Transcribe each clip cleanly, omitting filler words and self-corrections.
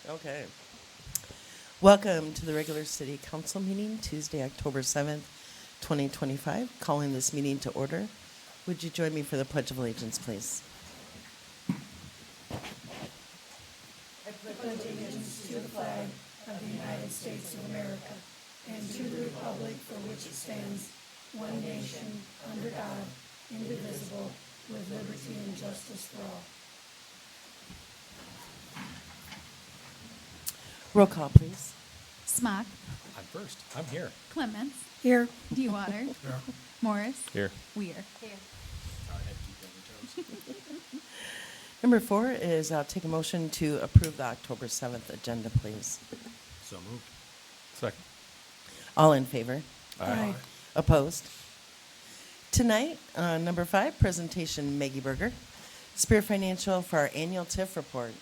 Okay. Welcome to the regular city council meeting, Tuesday, October 7th, 2025. Calling this meeting to order. Would you join me for the Pledge of Allegiance, please? Roll call, please. Smock, I'm first. I'm here. Clements, Here. Dewater, Morris, Here. Weir. Sorry, I had to keep you on your toes. Number 4 is take a motion to approve the October 7th agenda, please. So moved. Second. All in favor? Aye. Opposed? Tonight, number 5, presentation Maggie Berger, Spear Financial for our annual TIF report.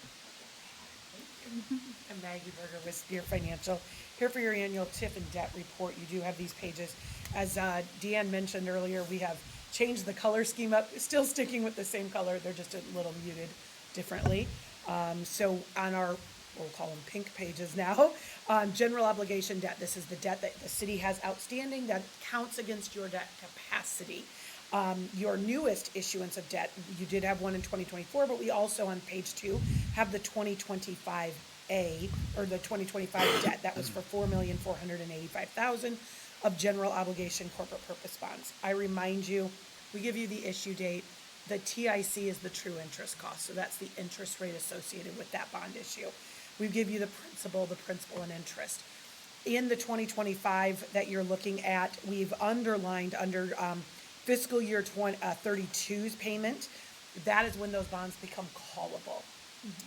I'm Maggie Berger with Spear Financial, here for your annual TIF and debt report. You do have these pages. As Deanne mentioned earlier, we have changed the color scheme up, still sticking with the same color, they're just a little muted differently. So on our, we'll call them pink pages now, general obligation debt, this is the debt that the city has outstanding that counts against your debt capacity. Your newest issuance of debt, you did have one in 2024, but we also on page 2 have the 2025A, or the 2025 debt that was for $4,485,000 of general obligation corporate purpose bonds. I remind you, we give you the issue date. The TIC is the true interest cost, so that's the interest rate associated with that bond issue. We give you the principal and interest. In the 2025 that you're looking at, we've underlined under fiscal year 32's payment, that is when those bonds become callable.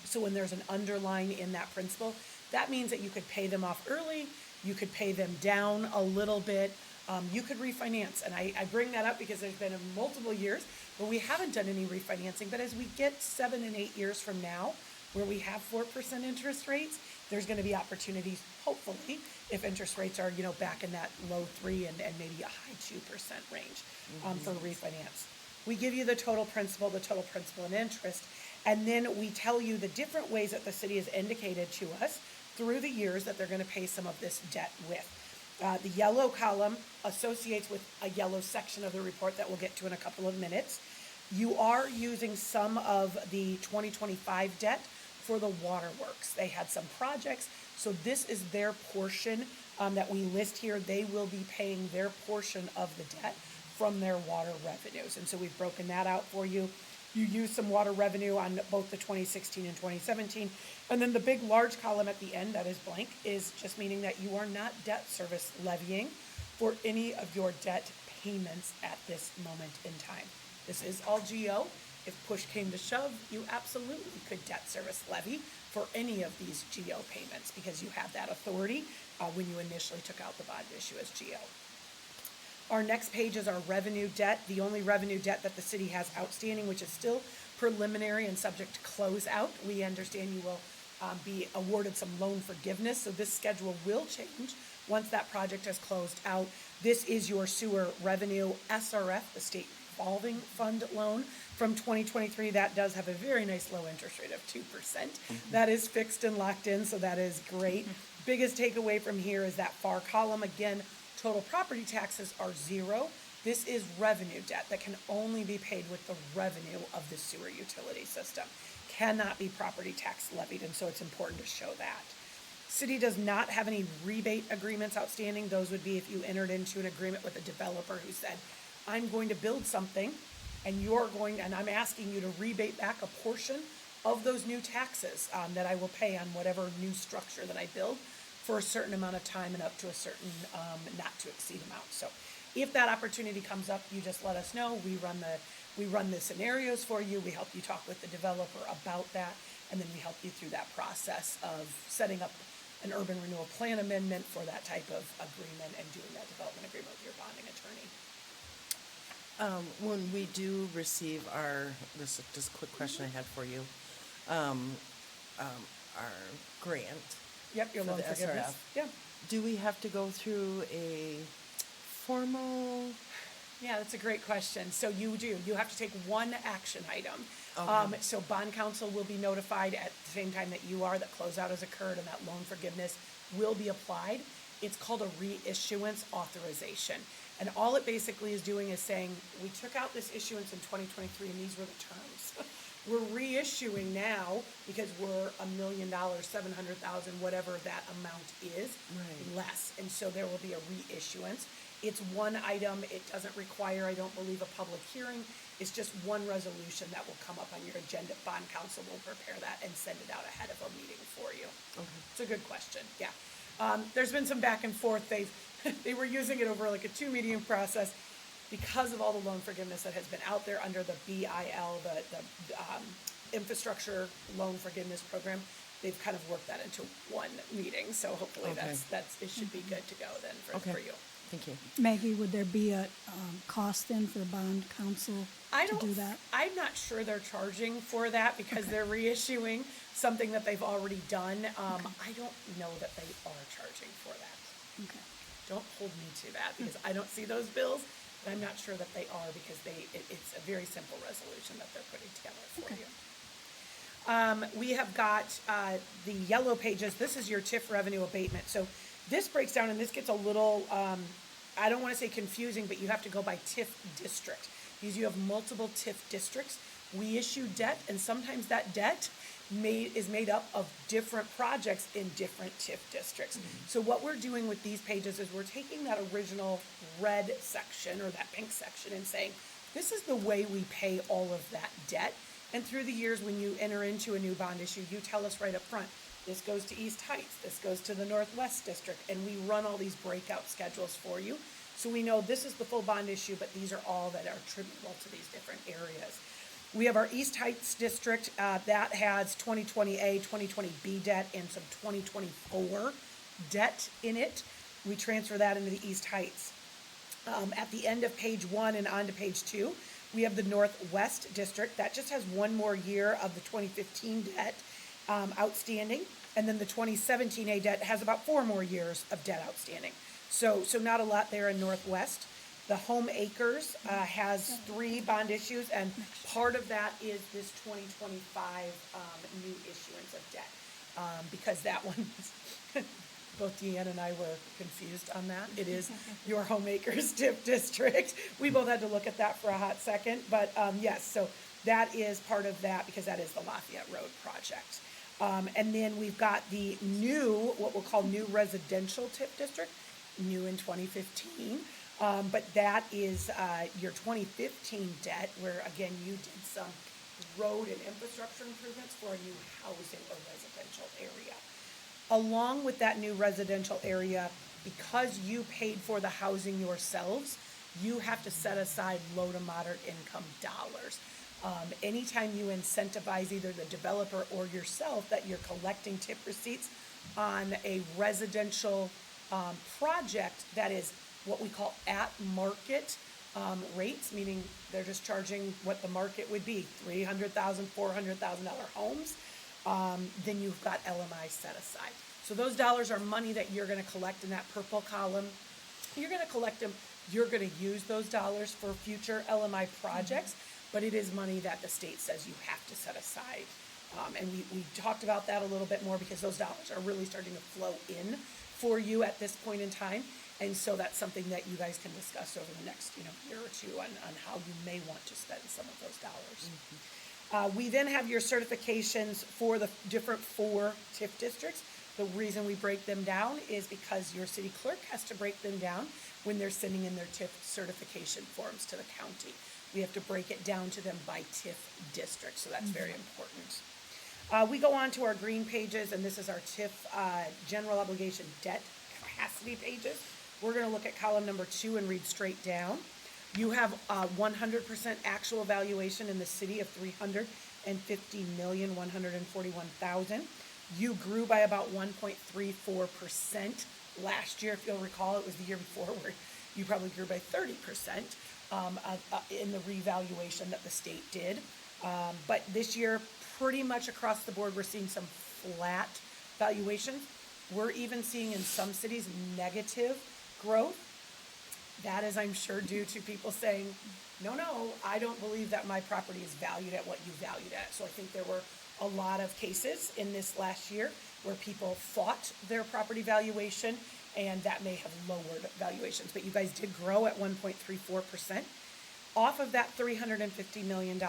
So when there's an underline in that principal, that means that you could pay them off early, you could pay them down a little bit, you could refinance. And I bring that up because there's been multiple years where we haven't done any refinancing, but as we get 7 and 8 years from now, where we have 4% interest rates, there's gonna be opportunities, hopefully, if interest rates are, back in that low 3 and maybe a high 2% range for refinance. We give you the total principal and interest, and then we tell you the different ways that the city has indicated to us through the years that they're gonna pay some of this debt with. The yellow column associates with a yellow section of the report that we'll get to in a couple of minutes. You are using some of the 2025 debt for the waterworks. They had some projects, so this is their portion that we list here. They will be paying their portion of the debt from their water revenues, and so we've broken that out for you. You use some water revenue on both the 2016 and 2017, and then the big large column at the end that is blank is just meaning that you are not debt service levying for any of your debt payments at this moment in time. This is all GO. If push came to shove, you absolutely could debt service levy for any of these GO payments because you have that authority when you initially took out the bond issue as GO. Our next page is our revenue debt, the only revenue debt that the city has outstanding, which is still preliminary and subject to closeout. We understand you will be awarded some loan forgiveness, so this schedule will change once that project has closed out. This is your sewer revenue SRF, the state revolving fund loan from 2023. That does have a very nice low interest rate of 2%. That is fixed and locked in, so that is great. Biggest takeaway from here is that far column, again, total property taxes are 0. This is revenue debt that can only be paid with the revenue of the sewer utility system. Cannot be property tax levied, and so it's important to show that. City does not have any rebate agreements outstanding. Those would be if you entered into an agreement with a developer who said, I'm going to build something and I'm asking you to rebate back a portion of those new taxes that I will pay on whatever new structure that I build for a certain amount of time and up to a certain not to exceed amount. So if that opportunity comes up, you just let us know. We run the scenarios for you. We help you talk with the developer about that, and then we help you through that process of setting up an urban renewal plan amendment for that type of agreement and doing that development agreement with your bonding attorney. When we do receive this is just a quick question I had for you, our grant. Yep, your For loan the forgiveness. SRF. Yeah. Do we have to go through a formal? Yeah, that's a great question. So you do. You have to take one action item. Okay. So bond council will be notified at the same time that you are, that closeout has occurred and that loan forgiveness will be applied. It's called a reissuance authorization. And all it basically is doing is saying, we took out this issuance in 2023 and these were the terms. We're reissuing now because we're $1 million, 700,000, whatever that amount is, Right. less. And so there will be a reissuance. It's one item. It doesn't require, I don't believe, a public hearing. It's just one resolution that will come up on your agenda. Bond council will prepare that and send it out ahead of a meeting for you. It's a good question, yeah. There's been some back and forth. They were using it over like a 2 meeting process because of all the loan forgiveness that has been out there under the BIL, the Infrastructure Loan Forgiveness Program. They've kind of worked that into one meeting, so hopefully Okay. it should be good to go then for Okay. you. Thank you. Maggie, would there be a cost then for bond counsel to do that? I'm not sure they're charging for that because they're reissuing something that they've already done. I don't know that they are charging for that. Okay. Don't hold me to that because I don't see those bills, but I'm not sure that they are because it's a very simple resolution that they're putting together for Okay. you. We have got the yellow pages. This is your TIF revenue abatement. So this breaks down, and this gets a little, I don't want to say confusing, but you have to go by TIF district. Because you have multiple TIF districts. We issue debt, and sometimes that debt is made up of different projects in different TIF districts. So what we're doing with these pages is we're taking that original red section or that pink section and saying, this is the way we pay all of that debt. And through the years, when you enter into a new bond issue, you tell us right up front, this goes to East Heights, this goes to the Northwest District, and we run all these breakout schedules for you. So we know this is the full bond issue, but these are all that are attributable to these different areas. We have our East Heights District, that has 2020A, 2020B debt, and some 2024 debt in it. We transfer that into the East Heights. At the end of page 1 and on to page 2, we have the Northwest District. That just has one more year of the 2015 debt outstanding. And then the 2017A debt has about 4 more years of debt outstanding. So not a lot there in Northwest. The Home Acres has 3 bond issues, and part of that is this 2025 new issuance of debt. Because that one, both Deanne and I were confused on that. It is your Home Acres TIF district. We both had to look at that for a hot second, but yes, so that is part of that because that is the Lafayette Road project. And then we've got the new, what we'll call new residential TIF district, new in 2015. But that is your 2015 debt where, again, you did some road and infrastructure improvements for a new housing or residential area. Along with that new residential area, because you paid for the housing yourselves, you have to set aside low to moderate income dollars. Anytime you incentivize either the developer or yourself that you're collecting tip receipts on a residential project that is what we call at market rates, meaning they're just charging what the market would be, $300,000, $400,000 homes, then you've got LMI set aside. So those dollars are money that you're going to collect in that purple column. You're going to collect them. You're going to use those dollars for future LMI projects, but it is money that the state says you have to set aside. And we talked about that a little bit more because those dollars are really starting to flow in for you at this point in time. And so that's something that you guys can discuss over the next year or two on how you may want to spend some of those dollars. We then have your certifications for the different 4 TIF districts. The reason we break them down is because your city clerk has to break them down when they're sending in their TIF certification forms to the county. We have to break it down to them by TIF district, so that's very important. We go on to our green pages, and this is our TIF general obligation debt capacity pages. We're going to look at column number 2 and read straight down. You have 100% actual valuation in the city of $350,141,000. You grew by about 1.34% last year. If you'll recall, it was the year before where you probably grew by 30% in the revaluation that the state did. But this year, pretty much across the board, we're seeing some flat valuations. We're even seeing in some cities negative growth. That is, I'm sure, due to people saying, no, I don't believe that my property is valued at what you valued it. So I think there were a lot of cases in this last year where people fought their property valuation, and that may have lowered valuations. But you guys did grow at 1.34%. Off of that $350 million,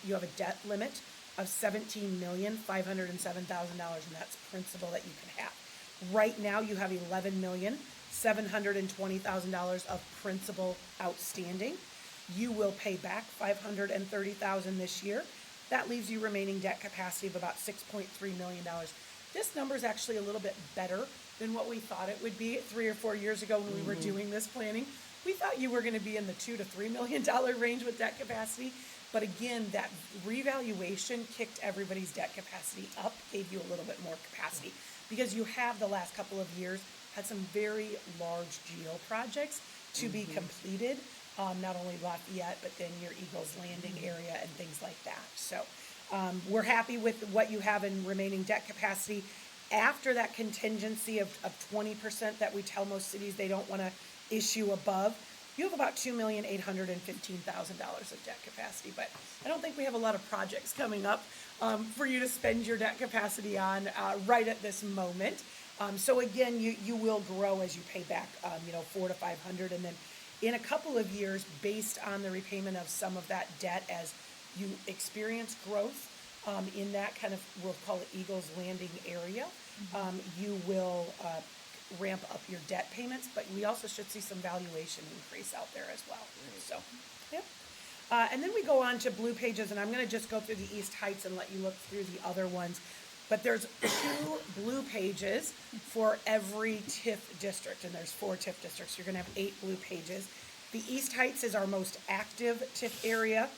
you have a debt limit of $17,507,000, and that's principal that you can have. Right now, you have $11,720,000 of principal outstanding. You will pay back $530,000 this year. That leaves you remaining debt capacity of about $6.3 million. This number is actually a little bit better than what we thought it would be 3 or 4 years ago when we were doing this planning. We thought you were going to be in the $2 to $3 million range with debt capacity. But again, that revaluation kicked everybody's debt capacity up, gave you a little bit more capacity. Because you have the last couple of years had some very large geo projects to be completed. Not only Lafayette, but then your Eagles Landing area and things like that. So we're happy with what you have in remaining debt capacity. After that contingency of 20% that we tell most cities they don't want to issue above, you have about $2,815,000 of debt capacity. But I don't think we have a lot of projects coming up for you to spend your debt capacity on right at this moment. So again, you will grow as you pay back, $400 to $500, and then in a couple of years, based on the repayment of some of that debt, as you experience growth in that kind of, we'll call it Eagles Landing area, you will ramp up your debt payments, but we also should see some valuation increase out there as well. So, yeah. And then we go on to blue pages, and I'm going to just go through the East Heights and let you look through the other ones. But there's 2 blue pages for every TIF district, and there's 4 TIF districts. You're going to have 8 blue pages. The East Heights is our most active TIF area,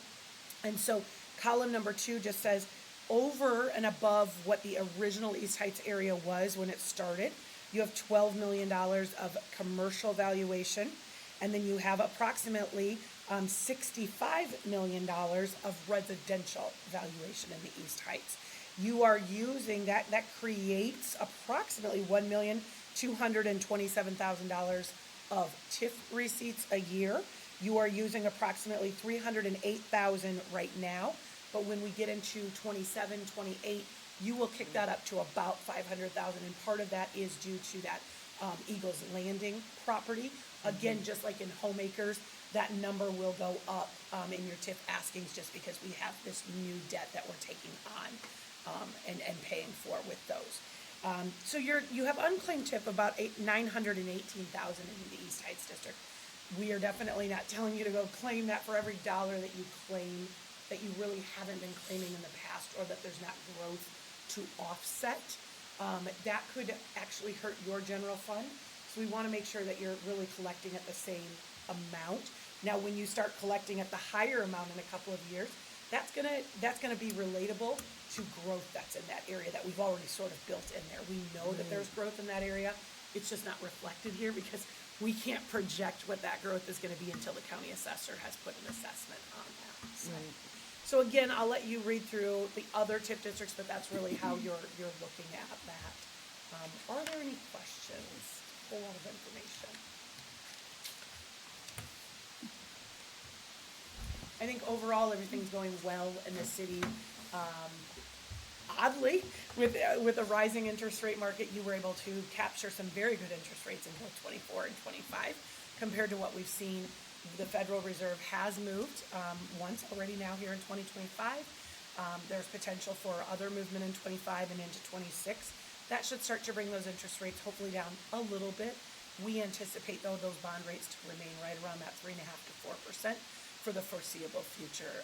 and so column number 2 just says over and above what the original East Heights area was when it started. You have $12 million of commercial valuation, and then you have approximately $65 million of residential valuation in the East Heights. You are using that creates approximately $1,227,000 of TIF receipts a year. You are using approximately $308,000 right now, but when we get into 27, 28, you will kick that up to about $500,000, and part of that is due to that Eagles Landing property. Again, just like in homeacres, that number will go up in your TIF askings just because we have this new debt that we're taking on and paying for with those. So you have unclaimed TIF about $918,000 in the East Heights district. We are definitely not telling you to go claim that for every dollar that you claim that you really haven't been claiming in the past, or that there's not growth to offset. That could actually hurt your general fund. So we want to make sure that you're really collecting at the same amount. Now, when you start collecting at the higher amount in a couple of years, that's gonna be relatable to growth that's in that area that we've already sort of built in there. We know that there's growth in that area. It's just not reflected here because we can't project what that growth is going to be until the county assessor has put an assessment on that. So again, I'll let you read through the other TIF districts, but that's really how you're looking at that. Are there any questions? A whole lot of information. I think overall everything's going well in the city. Oddly, with a rising interest rate market, you were able to capture some very good interest rates in both 24 and 25 compared to what we've seen. The Federal Reserve has moved once already now here in 2025. There's potential for other movement in 25 and into 26. That should start to bring those interest rates hopefully down a little bit. We anticipate, though, those bond rates to remain right around that 3.5% to 4% for the foreseeable future.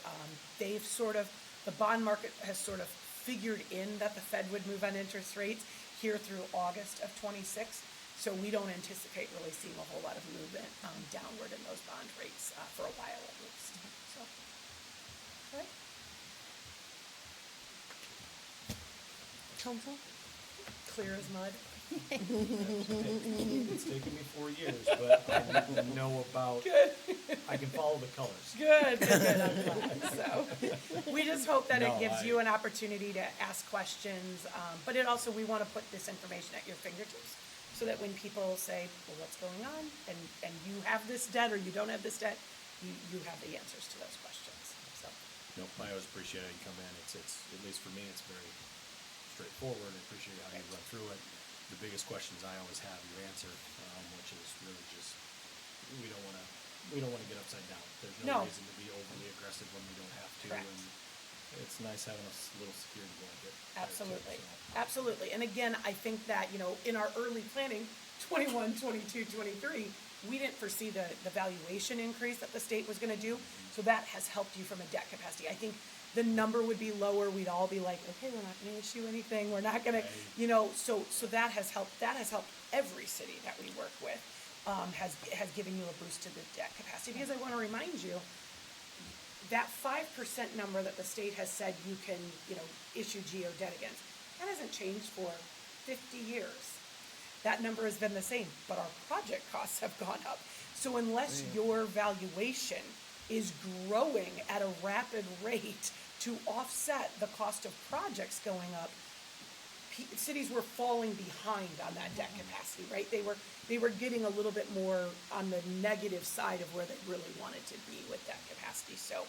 The bond market has sort of figured in that the Fed would move on interest rates here through August of 26. So we don't anticipate really seeing a whole lot of movement downward in those bond rates for a while at least. So, all right. Council? Clear as mud. It's taken me 4 years, but I know about, I can follow the colors. Good. I'm glad. So we just hope that it gives No, you an opportunity to ask questions, but it also, we want to put this information at your fingertips so that when people say, well, what's going on? And you have this debt or you don't have this debt, you have the answers to those questions, so. Nope, I always appreciate how you come in. It's, at least for me, it's very straightforward. I appreciate how you run through it. The biggest questions I always have, you answer, which is really just, we don't wanna get upside down. There's No. no reason to be overly aggressive when we don't have to. Correct. And it's nice having a little security blanket. there, too, Absolutely, so. absolutely. And again, I think that, in our early planning, 21, 22, 23, we didn't foresee the valuation increase that the state was gonna do. So that has helped you from a debt capacity. I think the number would be lower. We'd all be like, okay, we're not gonna issue anything. We're not gonna, so that has helped. That has helped every city that we work with, has given you a boost to the debt capacity. Because I wanna remind you, that 5% number that the state has said you can, issue GO debt against, that hasn't changed for 50 years. That number has been the same, but our project costs have gone up. So unless your valuation is growing at a rapid rate to offset the cost of projects going up, cities were falling behind on that debt capacity, right? They were getting a little bit more on the negative side of where they really wanted to be with debt capacity. So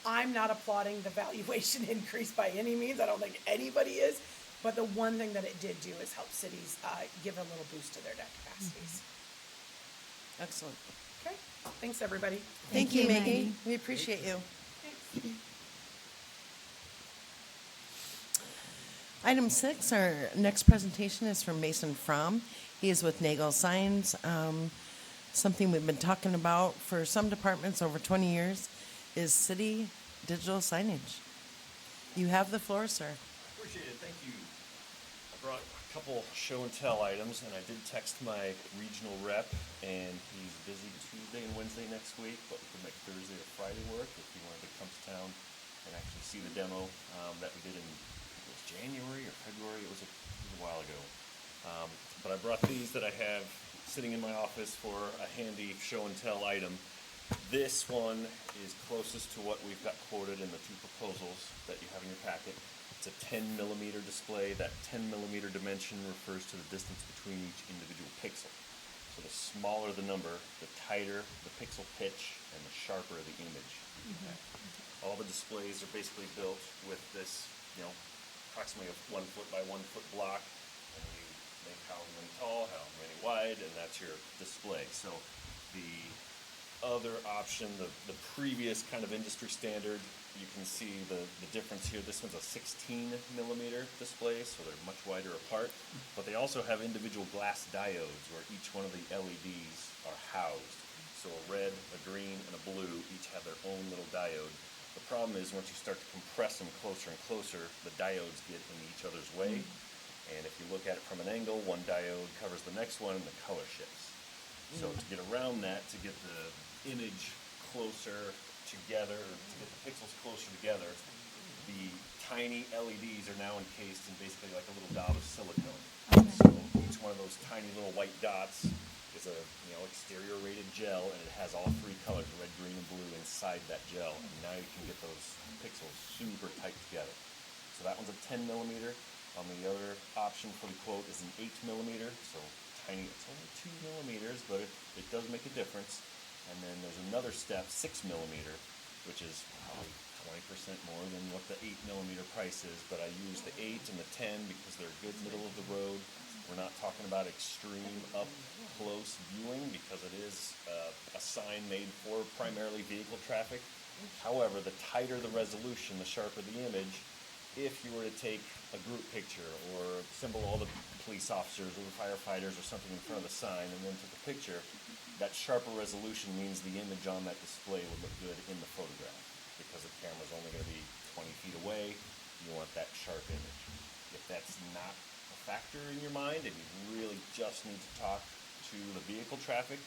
I'm not applauding the valuation increase by any means. I don't think anybody is. But the one thing that it did do is help cities give a little boost to their debt capacities. Excellent. Okay, thanks, everybody. Thank you, Maggie. We appreciate you. Item 6, our next presentation is from Mason Fromm. He is with Nagel Signs. Something we've been talking about for some departments over 20 years is city digital signage. You have the floor, sir. Appreciate it, thank you. I brought a couple show and tell items, and I did text my regional rep, and he's busy Tuesday and Wednesday next week, but we could make Thursday or Friday work if he wanted to come to town and actually see the demo that we did in January or February. It was a while ago. But I brought these that I have sitting in my office for a handy show and tell item. This one is closest to what we've got quoted in the two proposals that you have in your packet. It's a 10 millimeter display. That 10 millimeter dimension refers to the distance between each individual pixel. So the smaller the number, the tighter the pixel pitch and the sharper the image. Okay. All the displays are basically built with this, approximately a 1 foot by 1 foot block, and you make however many tall, however many wide, and that's your display. So the other option, the previous kind of industry standard, you can see the difference here. This one's a 16 millimeter display, so they're much wider apart, but they also have individual glass diodes where each one of the LEDs are housed. So a red, a green, and a blue each have their own little diode. The problem is once you start to compress them closer and closer, the diodes get in each other's way. And if you look at it from an angle, one diode covers the next one and the color shifts. So to get around that, to get the image closer together, to get the pixels closer together, the tiny LEDs are now encased in basically like a little dot of silicone. So each one of those tiny little white dots is a exterior rated gel, and it has all three colors, red, green, and blue, inside that gel. And now you can get those pixels super tight together. So that one's a 10 millimeter. The other option for the quote is an 8 millimeter. So tiny, it's only 2 millimeters, but it does make a difference. And then there's another step, 6 millimeter, which is probably 20% more than what the 8 millimeter price is. But I use the 8 and the 10 because they're good middle of the road. We're not talking about extreme up close viewing because it is a sign made for primarily vehicle traffic. However, the tighter the resolution, the sharper the image. If you were to take a group picture or symbol all the police officers or the firefighters or something in front of the sign and then took a picture, that sharper resolution means the image on that display would look good in the photograph because the camera's only going to be 20 feet away. You want that sharp image. If that's not a factor in your mind and you really just need to talk to the vehicle traffic,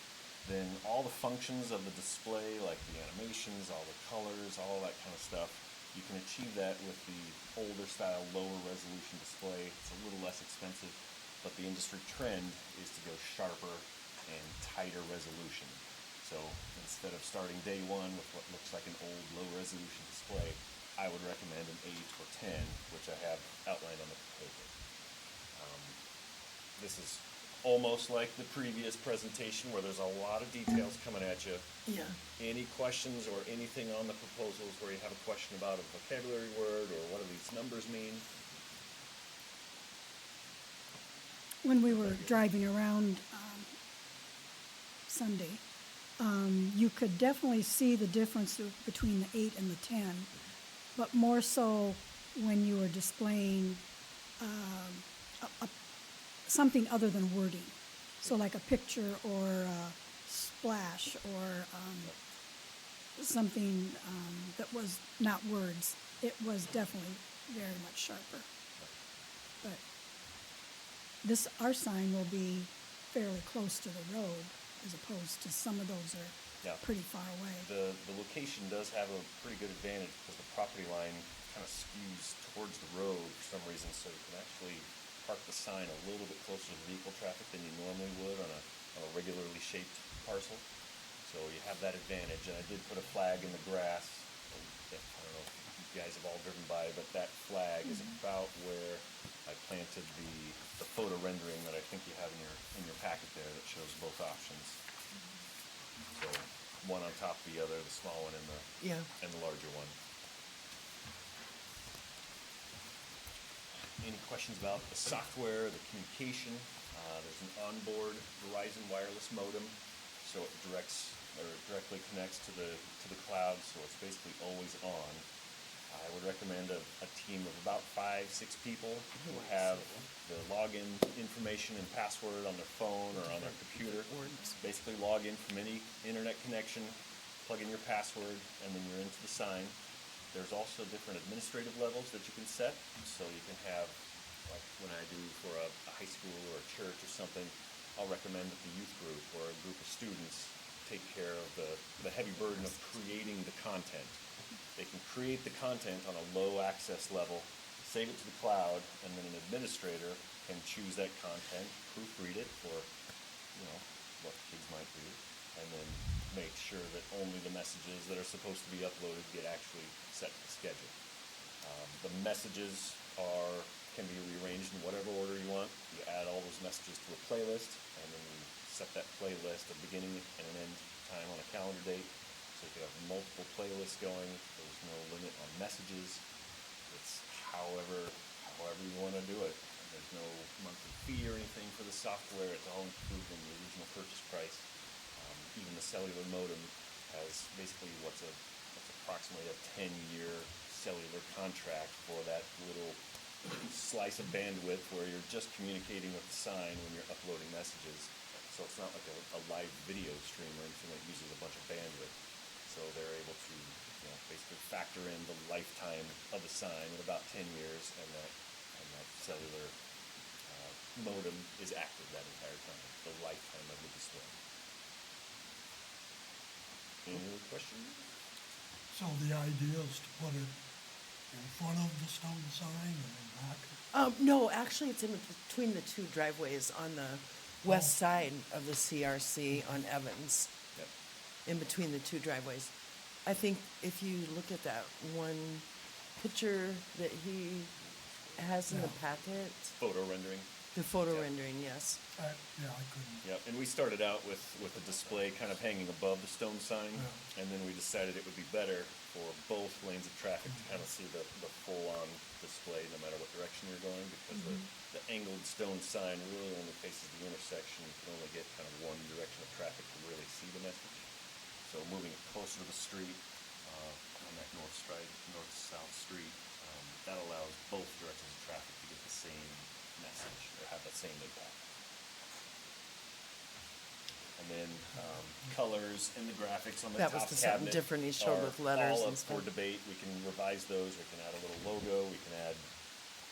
then all the functions of the display, like the animations, all the colors, all that kind of stuff, you can achieve that with the older style, lower resolution display. It's a little less expensive, but the industry trend is to go sharper and tighter resolution. So instead of starting day one with what looks like an old low resolution display, I would recommend an 8 or 10, which I have outlined on the proposal. This is almost like the previous presentation where there's a lot of details coming at you. Yeah. Any questions or anything on the proposals where you have a question about a vocabulary word or what do these numbers mean? When we were driving around Sunday, you could definitely see the difference between the 8 and the 10, but more so when you were displaying something other than wording. So like a picture or a splash or something that was not words. It was definitely very much sharper. But our sign will be fairly close to the road as opposed to some of those are Yeah. pretty far away. The location does have a pretty good advantage because the property line kind of skews towards the road for some reason, so you can actually park the sign a little bit closer to vehicle traffic than you normally would on a regularly shaped parcel. So you have that advantage, and I did put a flag in the grass. I don't know if you guys have all driven by, but that flag is about where I planted the photo rendering that I think you have in your packet there that shows both options. So one on top of the other, the small one and Yeah. the larger one. Any questions about the software, the communication? There's an onboard Verizon wireless modem, so it directly connects to the cloud, so it's basically always on. I would recommend a team of about 5-6 people who have the login information and password on their phone or on their computer. Basically log in from any internet connection, plug in your password, and then you're into the sign. There's also different administrative levels that you can set, so you can have, like when I do for a high school or a church or something, I'll recommend that the youth group or a group of students take care of the heavy burden of creating the content. They can create the content on a low access level, save it to the cloud, and then an administrator can choose that content, proofread it for, what kids might do, and then make sure that only the messages that are supposed to be uploaded get actually set to the schedule. The messages can be rearranged in whatever order you want. You add all those messages to a playlist, and then you set that playlist a beginning and an end time on a calendar date. So you can have multiple playlists going. There's no limit on messages. It's however you want to do it. There's no monthly fee or anything for the software. It's all included in the original purchase price. Even the cellular modem has basically what's approximately a 10-year cellular contract for that little slice of bandwidth where you're just communicating with the sign when you're uploading messages. So it's not like a live video stream or anything that uses a bunch of bandwidth. So they're able to basically factor in the lifetime of the sign at about 10 years, and that cellular modem is active that entire time, the lifetime of the display. Any other questions? So the idea is to put it in front of the stone sign and in back? No, actually, it's in between the two driveways on the west side of the CRC on Evans. Yep. In between the two driveways. I think if you look at that one picture that he has in the packet, Photo rendering. the photo Yeah. rendering, yes. I couldn't. Yep, and we started out with the display kind of hanging above the stone sign, and then we decided it would be better for both lanes of traffic to kind of see the full-on display no matter what direction you're going, because the angled stone sign really only faces the intersection. You can only get kind of one direction of traffic to really see the message. So moving it closer to the street, on that north-south street, that allows both directions of traffic to get the same message or have that same impact. And then colors and the graphics on the That top was the something cabinet different he showed are with letters all and up for stuff. debate. We can revise those. We can add a little logo. We can add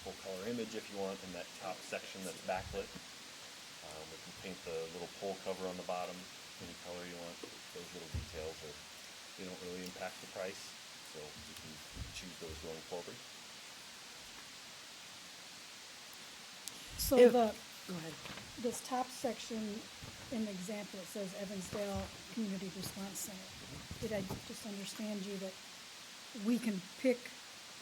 full color image if you want in that top section that's backlit. We can paint the little pole cover on the bottom any color you want. Those little details they don't really impact the price, so you can choose those going forward. So If- the, Go ahead. this top section in the example, it says Evansdale Community Response Center. Did I just understand you that we can pick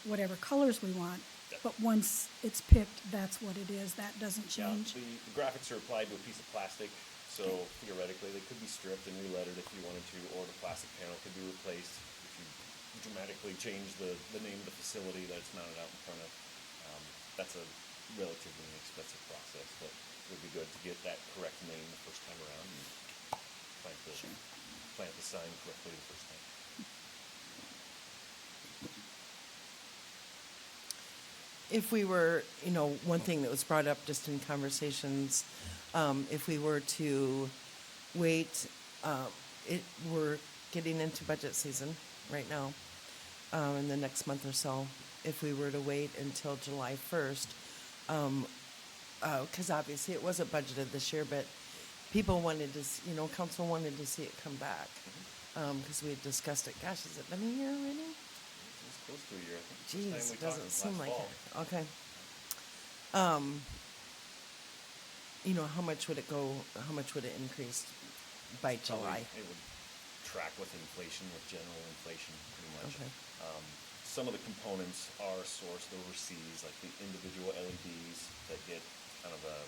whatever colors we want, But once it's picked, that's what it is, that doesn't Yeah, change? the graphics are applied to a piece of plastic, so theoretically, they could be stripped and relettered if you wanted to, or the plastic panel could be replaced if you dramatically change the name of the facility that it's mounted out in front of. That's a relatively inexpensive process, but it would be good to get that correct name the first time around and plant the sign correctly the first time. If we were, one thing that was brought up just in conversations, if we were to wait, we're getting into budget season right now, in the next month or so. If we were to wait until July 1st, because obviously it wasn't budgeted this year, but people wanted to, council wanted to see it come back. Because we had discussed it. Gosh, has it been a year already? It's close to a year, I think. First time Jeez, we it talked doesn't was seem last like fall. it. Okay. How much would it go, how much would it increase by July? It would track with inflation, with general inflation, pretty much. Okay. Some of the components are sourced overseas, like the individual LEDs that get kind of a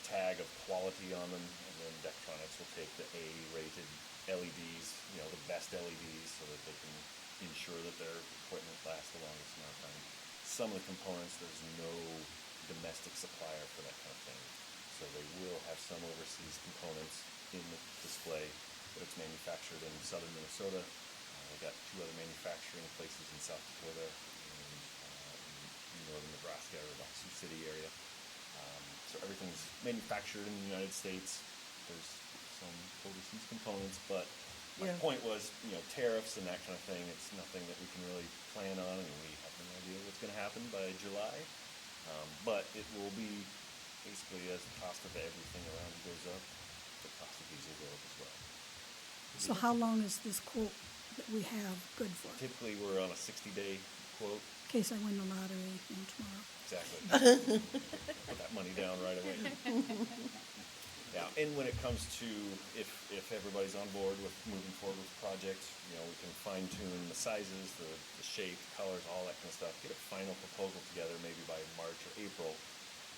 tag of quality on them, and then Daktronics will take the A-rated LEDs, the best LEDs, so that they can ensure that their equipment lasts the longest amount of time. Some of the components, there's no domestic supplier for that kind of thing. So they will have some overseas components in the display, but it's manufactured in southern Minnesota. We've got 2 other manufacturing places in South Dakota and in northern Nebraska, or about Sioux City area. So everything's manufactured in the United States. There's some overseas components, but my Yeah. point was, tariffs and that kind of thing, it's nothing that we can really plan on, and we have no idea what's gonna happen by July. But it will be basically, as the cost of everything around goes up, the cost of these will go up as well. So how long is this quote that we have good for? Typically, we're on a 60-day quote. In case I win the lottery, tomorrow. Exactly. Put that money down right away. Yeah, and when it comes to if everybody's on board with moving forward with the project, we can fine tune the sizes, the shape, colors, all that kind of stuff. Get a final proposal together maybe by March or April,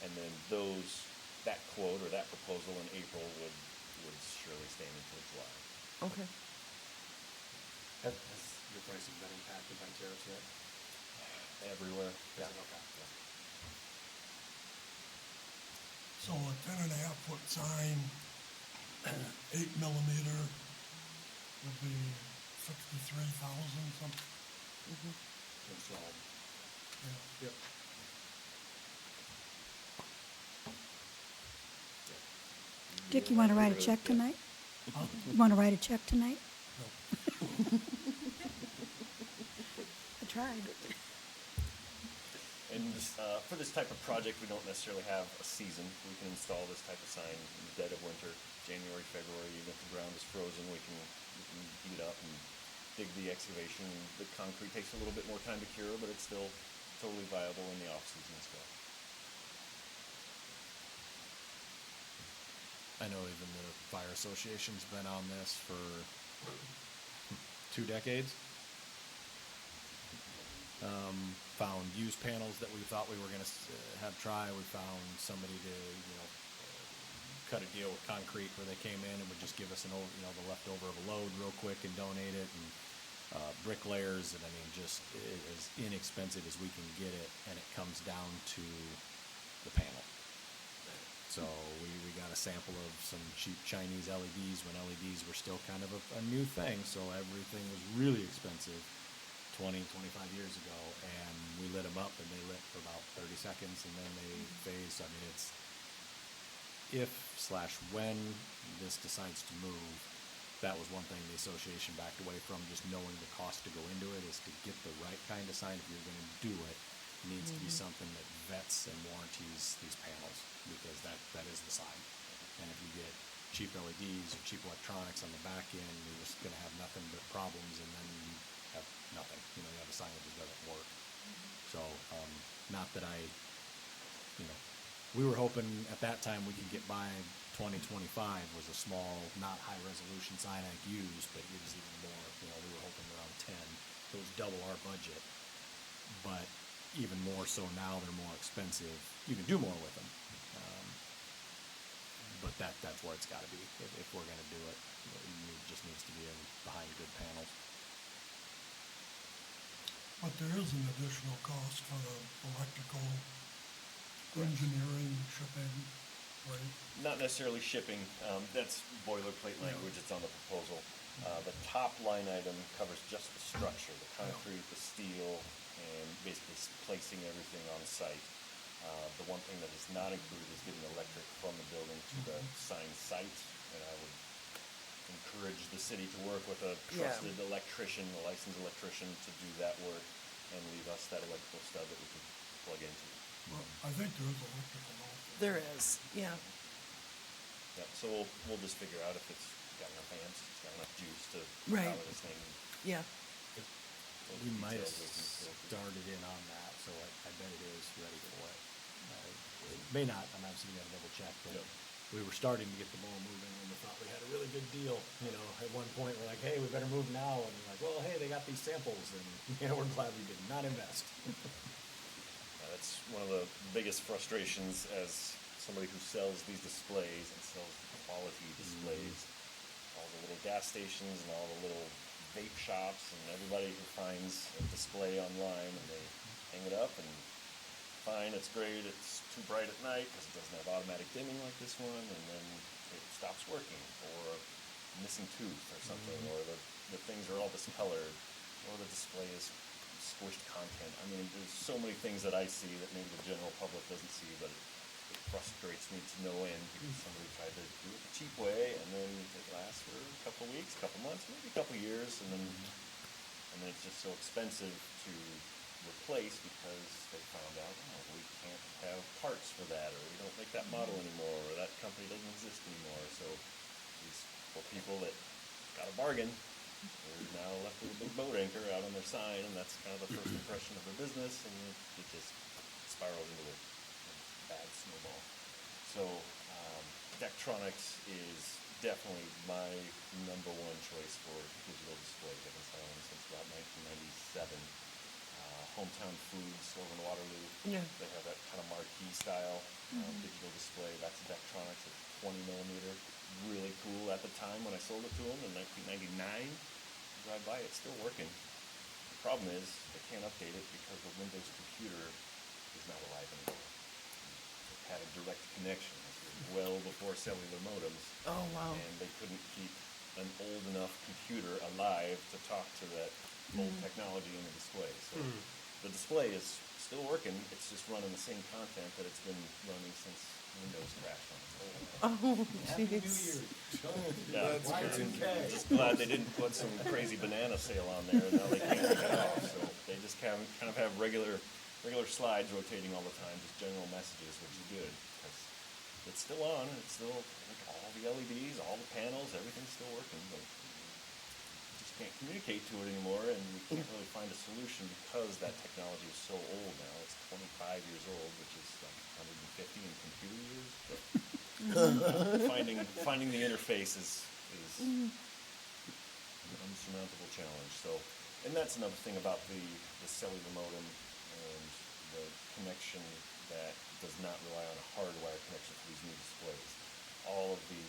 and then that quote or that proposal in April would surely stand until July. Okay. Has your pricing been impacted by tariffs yet? Everywhere. Yeah. Okay. So a 10.5 foot sign, 8 millimeter would be 63,000 something. Installed. Yeah. Yep. Dick, you want to write a check tonight? You want to write a check tonight? No. I tried. And for this type of project, we don't necessarily have a season. We can install this type of sign in the dead of winter, January, February, even if the ground is frozen, we can heat up and dig the excavation. The concrete takes a little bit more time to cure, but it's still totally viable in the off-season as well. I know even the fire association's been on this for 2 decades. Found used panels that we thought we were gonna have try. We found somebody to, cut a deal with concrete where they came in and would just give us the leftover of a load real quick and donate it, and bricklayers, and I mean, just as inexpensive as we can get it, and it comes down to the panel. So we got a sample of some cheap Chinese LEDs when LEDs were still kind of a new thing, so everything was really expensive 20, 25 years ago, and we lit them up and they lit for about 30 seconds and then they phased. I mean, it's when this decides to move, that was one thing the association backed away from, just knowing the cost to go into it, is to get the right kind of sign. If you're going to do it, it needs to be something that vets and warranties these panels, because that is the sign. And if you get cheap LEDs or cheap electronics on the back end, you're just going to have nothing but problems, and then you have nothing. You have a sign that just doesn't work. So, not that we were hoping at that time we could get by 2025 was a small, not high resolution sign I could use, but it was even more, we were hoping around 10. So it was double our budget. But even more so now, they're more expensive. You can do more with them. But that's where it's gotta be. If we're gonna do it, it just needs to be behind good panels. But there is an additional cost for the electrical, engineering, shipping, right? Not necessarily shipping, that's boilerplate language, it's on the proposal. The top line item covers just the structure, the concrete, the steel, and basically placing everything on site. The one thing that is not included is getting electric from the building to the sign site, and I would encourage the city to work with a Yeah. trusted electrician, a licensed electrician, to do that work and leave us that electrical stub that we can plug into. Well, I think there is electrical also. There is, yeah. Yep, so we'll just figure out if it's got enough amps, it's got enough juice to Right. power this thing. Yeah. Those We might have details we can go through. started in on that, so I bet it is ready to work. It may not, I'm obviously gonna double check, but Yep. we were starting to get the ball moving and we thought we had a really good deal. You know, at one point, we're like, hey, we better move now, and we're like, well, hey, they got these samples, and, you know, we're glad we did not invest. That's one of the biggest frustrations as somebody who sells these displays and sells quality displays. All the little gas stations and all the little vape shops and everybody who finds a display online and they hang it up and fine, it's great, it's too bright at night because it doesn't have automatic dimming like this one, and then it stops working, or missing tooth or something, or the things are all discolored, or the display is squished content. I mean, there's so many things that I see that maybe the general public doesn't see, but it frustrates me to no end because somebody tried to do it the cheap way, and then it lasts for a couple weeks, couple months, maybe a couple years, and then it's just so expensive to replace because they found out, oh, we can't have parts for that, or we don't make that model anymore, or that company doesn't exist anymore. So these poor people that got a bargain, they're now left with a big boat anchor out on their sign, and that's kind of the first impression of their business, and it just spirals into a bad snowball. So Daktronics is definitely my number one choice for digital displays. I've been selling them since about 1997. Hometown Foods over in Waterloo. Yeah. They have that kind of marquee style digital display. That's Daktronics at 20 millimeter. Really cool at the time when I sold it to them in 1999. You drive by, it's still working. The problem is they can't update it because the Windows computer is not alive anymore. It had a direct connection. This was well before cellular modems. Oh, wow. And they couldn't keep an old enough computer alive to talk to that old technology in the display. So the display is still working, it's just running the same content that it's been running since Windows crashed on its whole life. Oh, Happy New jeez. Year. Yeah, Y2K. I'm just glad they didn't put some crazy banana sale on there, and now they can't take it off. So they just kind of have regular slides rotating all the time, just general messages, which is good because it's still on. And it's still like, all the LEDs, all the panels, everything's still working, but we just can't communicate to it anymore, and we can't really find a solution because that technology is so old now. It's 25 years old, which is like 150 in computer years. But finding the interface is an unsurmountable challenge. So, and that's another thing about the cellular modem and the connection that does not rely on a hardwire connection for these new displays. All of the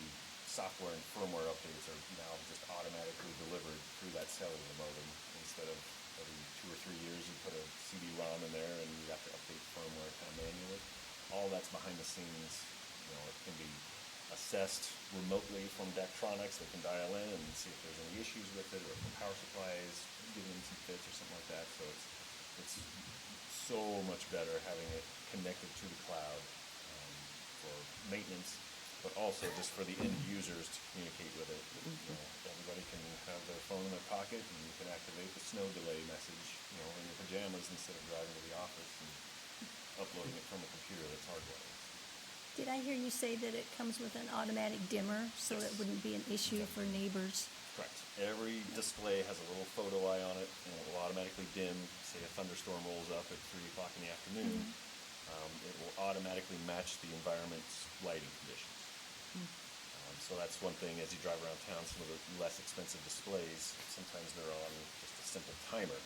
software and firmware updates are now just automatically delivered through that cellular modem instead of every 2 or 3 years you put a CD-ROM in there and you have to update firmware kind of manually. All that's behind the scenes. You know, it can be assessed remotely from Daktronics. They can dial in and see if there's any issues with it, or if the power supply is giving them some fits or something like that. So it's so much better having it connected to the cloud for maintenance, but also just for the end users to communicate with it. You know, everybody can have their phone in their pocket, and you can activate the snow delay message, you know, in your pajamas instead of driving to the office and uploading it from a computer that's hardwired. Did I hear you say that it comes with an automatic dimmer, so it Yes. wouldn't be an issue for neighbors? Correct. Every display has a little photo eye on it, and it will automatically dim. Say a thunderstorm rolls up at 3 o'clock in the afternoon, it will automatically match the environment's lighting conditions. So that's one thing as you drive around town, some of the less expensive displays, sometimes they're on just a simple timer.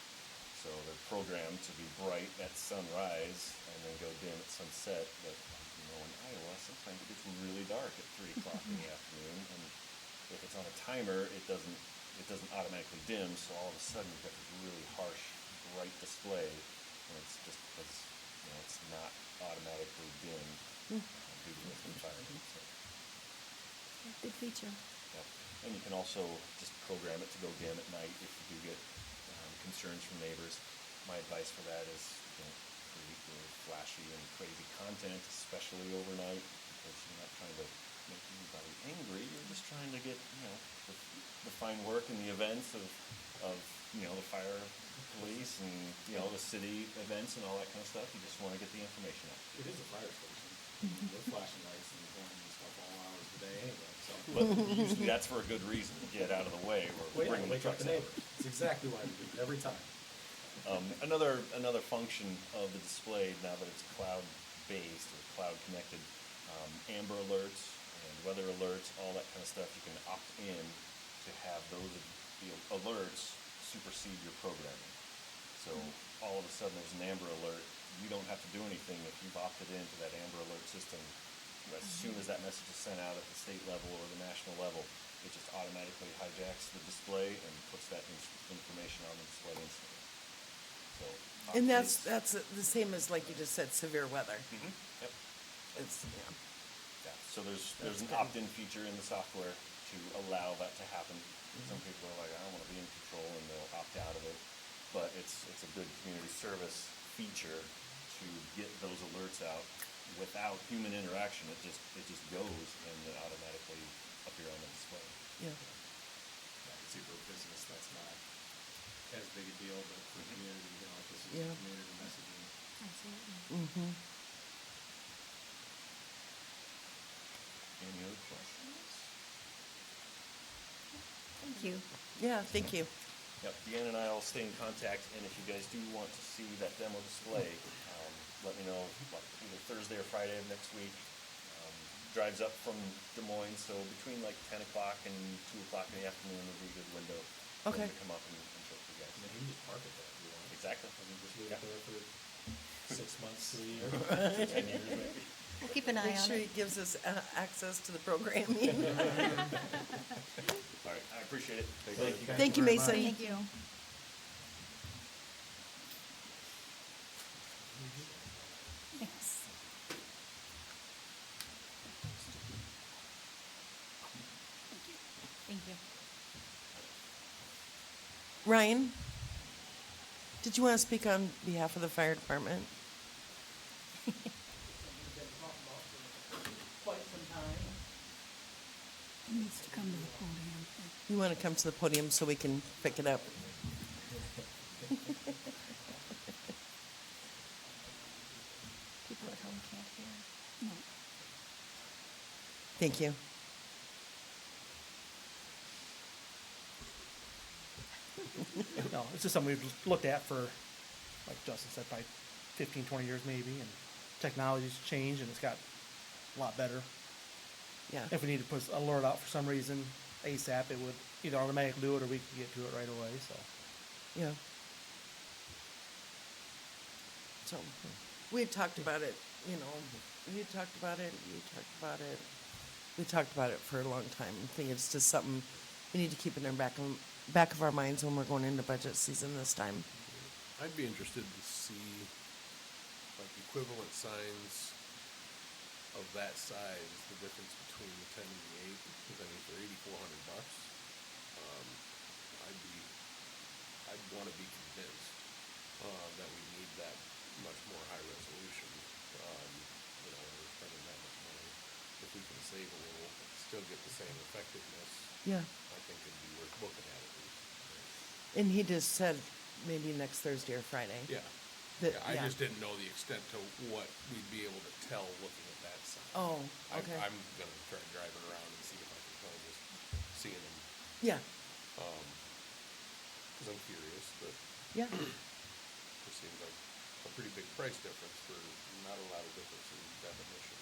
So they're programmed to be bright at sunrise and then go dim at sunset. But you know, in Iowa, sometimes it gets really dark at 3 o'clock in the afternoon, and if it's on a timer, it doesn't automatically dim. So all of a sudden, you've got this really harsh, bright display, and it's just because it's not automatically dimmed due to this environment. So, Good feature. yep. And you can also just program it to go dim at night if you do get concerns from neighbors. My advice for that is don't create really flashy and crazy content, especially overnight, because you're not trying to make anybody angry. You're just trying to get the fine work and the events of the fire, police, and the city events and all that kind of stuff. You just want to get the information out. It is a fire station. We're flashing lights and horns and stuff all hours of the day anyway, so. But usually that's for a good reason, to get out of the way. We're bringing the Wake up trucks the out. neighbors. It's exactly why we do it, every time. Another function of the display, now that it's cloud-based or cloud-connected, amber alerts and weather alerts, all that kind of stuff, you can opt in to have those alerts supersede your programming. So all of a sudden there's an amber alert. You don't have to do anything if you've opted into that amber alert system. As soon as that message is sent out at the state level or the national level, it just automatically hijacks the display and puts that information on the display instantly. So, And that's the same as, like you just said, severe weather. Yep. It's, yeah. Yeah, so there's That's an good. opt-in feature in the software to allow that to happen. Some people are like, I don't want to be in control, and they'll opt out of it. But it's a good community service feature to get those alerts out without human interaction. It just goes and it automatically appear on the display. Yeah. I can see for a business, that's not as big a deal, but for community, this is Yeah. community messaging. Absolutely. Any other questions? Thank you. Yeah, thank you. Yep, Deanna and I will stay in contact, and if you guys do want to see that demo display, let me know, either Thursday or Friday of next week. Drives up from Des Moines, so between like 10 o'clock and 2 o'clock in the afternoon would be a good window for Okay. him to come up and show it to you guys. And then you can just park it there if you want. Exactly. I mean, just leave it Yeah. there for 6 months to a year. 10 years maybe. We'll keep an eye Make on sure he it. gives us access to the programming. All right, I appreciate it. Thank you. Thank you, Mason. Thank you. Yes. Thank you. Ryan, did you want to speak on behalf of the fire department? He needs to come to the podium. You want to come to the podium so we can pick it up? People at home can't hear. No. Thank you. No, it's just something we've looked at for, like Justin said, probably 15, 20 years maybe, and technology's changed and it's got a lot better. Yeah. If we need to put an alert out for some reason ASAP, it would either automatically do it or we could get to it right away, so. Yeah. So, we had talked about it, we talked about it, you talked about it. We talked about it for a long time. I think it's just something we need to keep in our back of our minds when we're going into budget season this time. I'd be interested to see like equivalent signs of that size, the difference between the 10 and the 8. Because I mean, for $8,400, I'd want to be convinced that we need that much more high resolution. When we're spending that much money, if we can save a little, still get the same effectiveness, Yeah. I think it'd be worth looking at least. And he just said maybe next Thursday or Friday. Yeah. That- Yeah, I yeah. just didn't know the extent to what we'd be able to tell looking at that sign. Oh, okay. I'm gonna try driving around and see if I can tell just seeing them, Yeah, cause I'm curious, but yeah. it seems like a pretty big price difference for not a lot of difference in definition.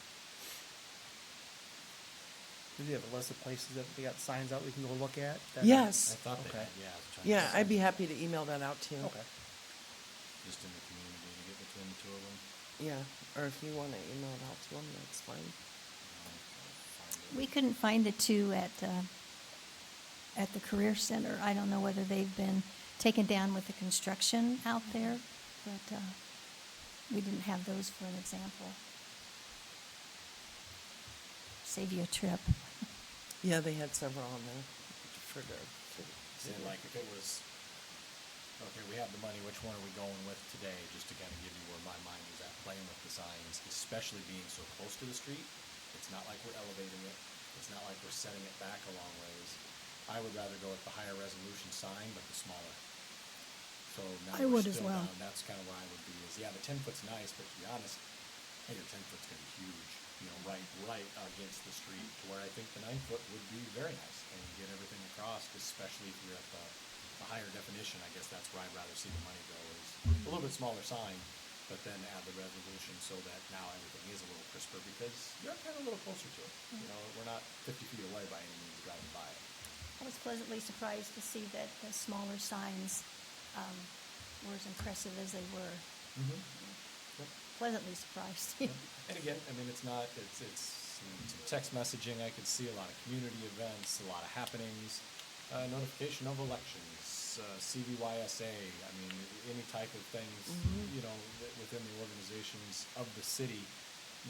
Do you have a list of places that they got signs out we can go look at? Yes. I thought they Okay. had, yeah. I was trying to Yeah, decide. I'd be happy to email that out to you. Okay. just in the community to get between the two of them. Yeah, or if you want to email it out to them, that's fine. Find it. We couldn't find the two at the Career Center. I don't know whether they've been taken down with the construction out there, but we didn't have those for an example. Save you a trip. Yeah, they had several on there for the. And like if it was, okay, we have the money, which one are we going with today? Just to kind of give you where my mind was at playing with the signs, especially being so close to the street. It's not like we're elevating it. It's not like we're setting it back a long ways. I would rather go with the higher resolution sign, but the smaller. So now I we're would as still well. down. That's kind of where I would be. Is yeah, the 10-foot's nice, but to be honest, I think your 10-foot's gonna be huge. You know, right against the street, to where I think the 9-foot would be very nice and get everything across, especially if you're at the higher definition. I guess that's where I'd rather see the money go, is a little bit smaller sign, but then add the resolution so that now everything is a little crisper, because you're kind of a little closer to it. You know, we're not 50 feet away by any means driving by it. I was pleasantly surprised to see that the smaller signs were as impressive as they were. Pleasantly surprised. And again, I mean, it's some text messaging. I could see a lot of community events, a lot of happenings, notification of elections, CVYSA. I mean, any type of things, you know, within the organizations of the city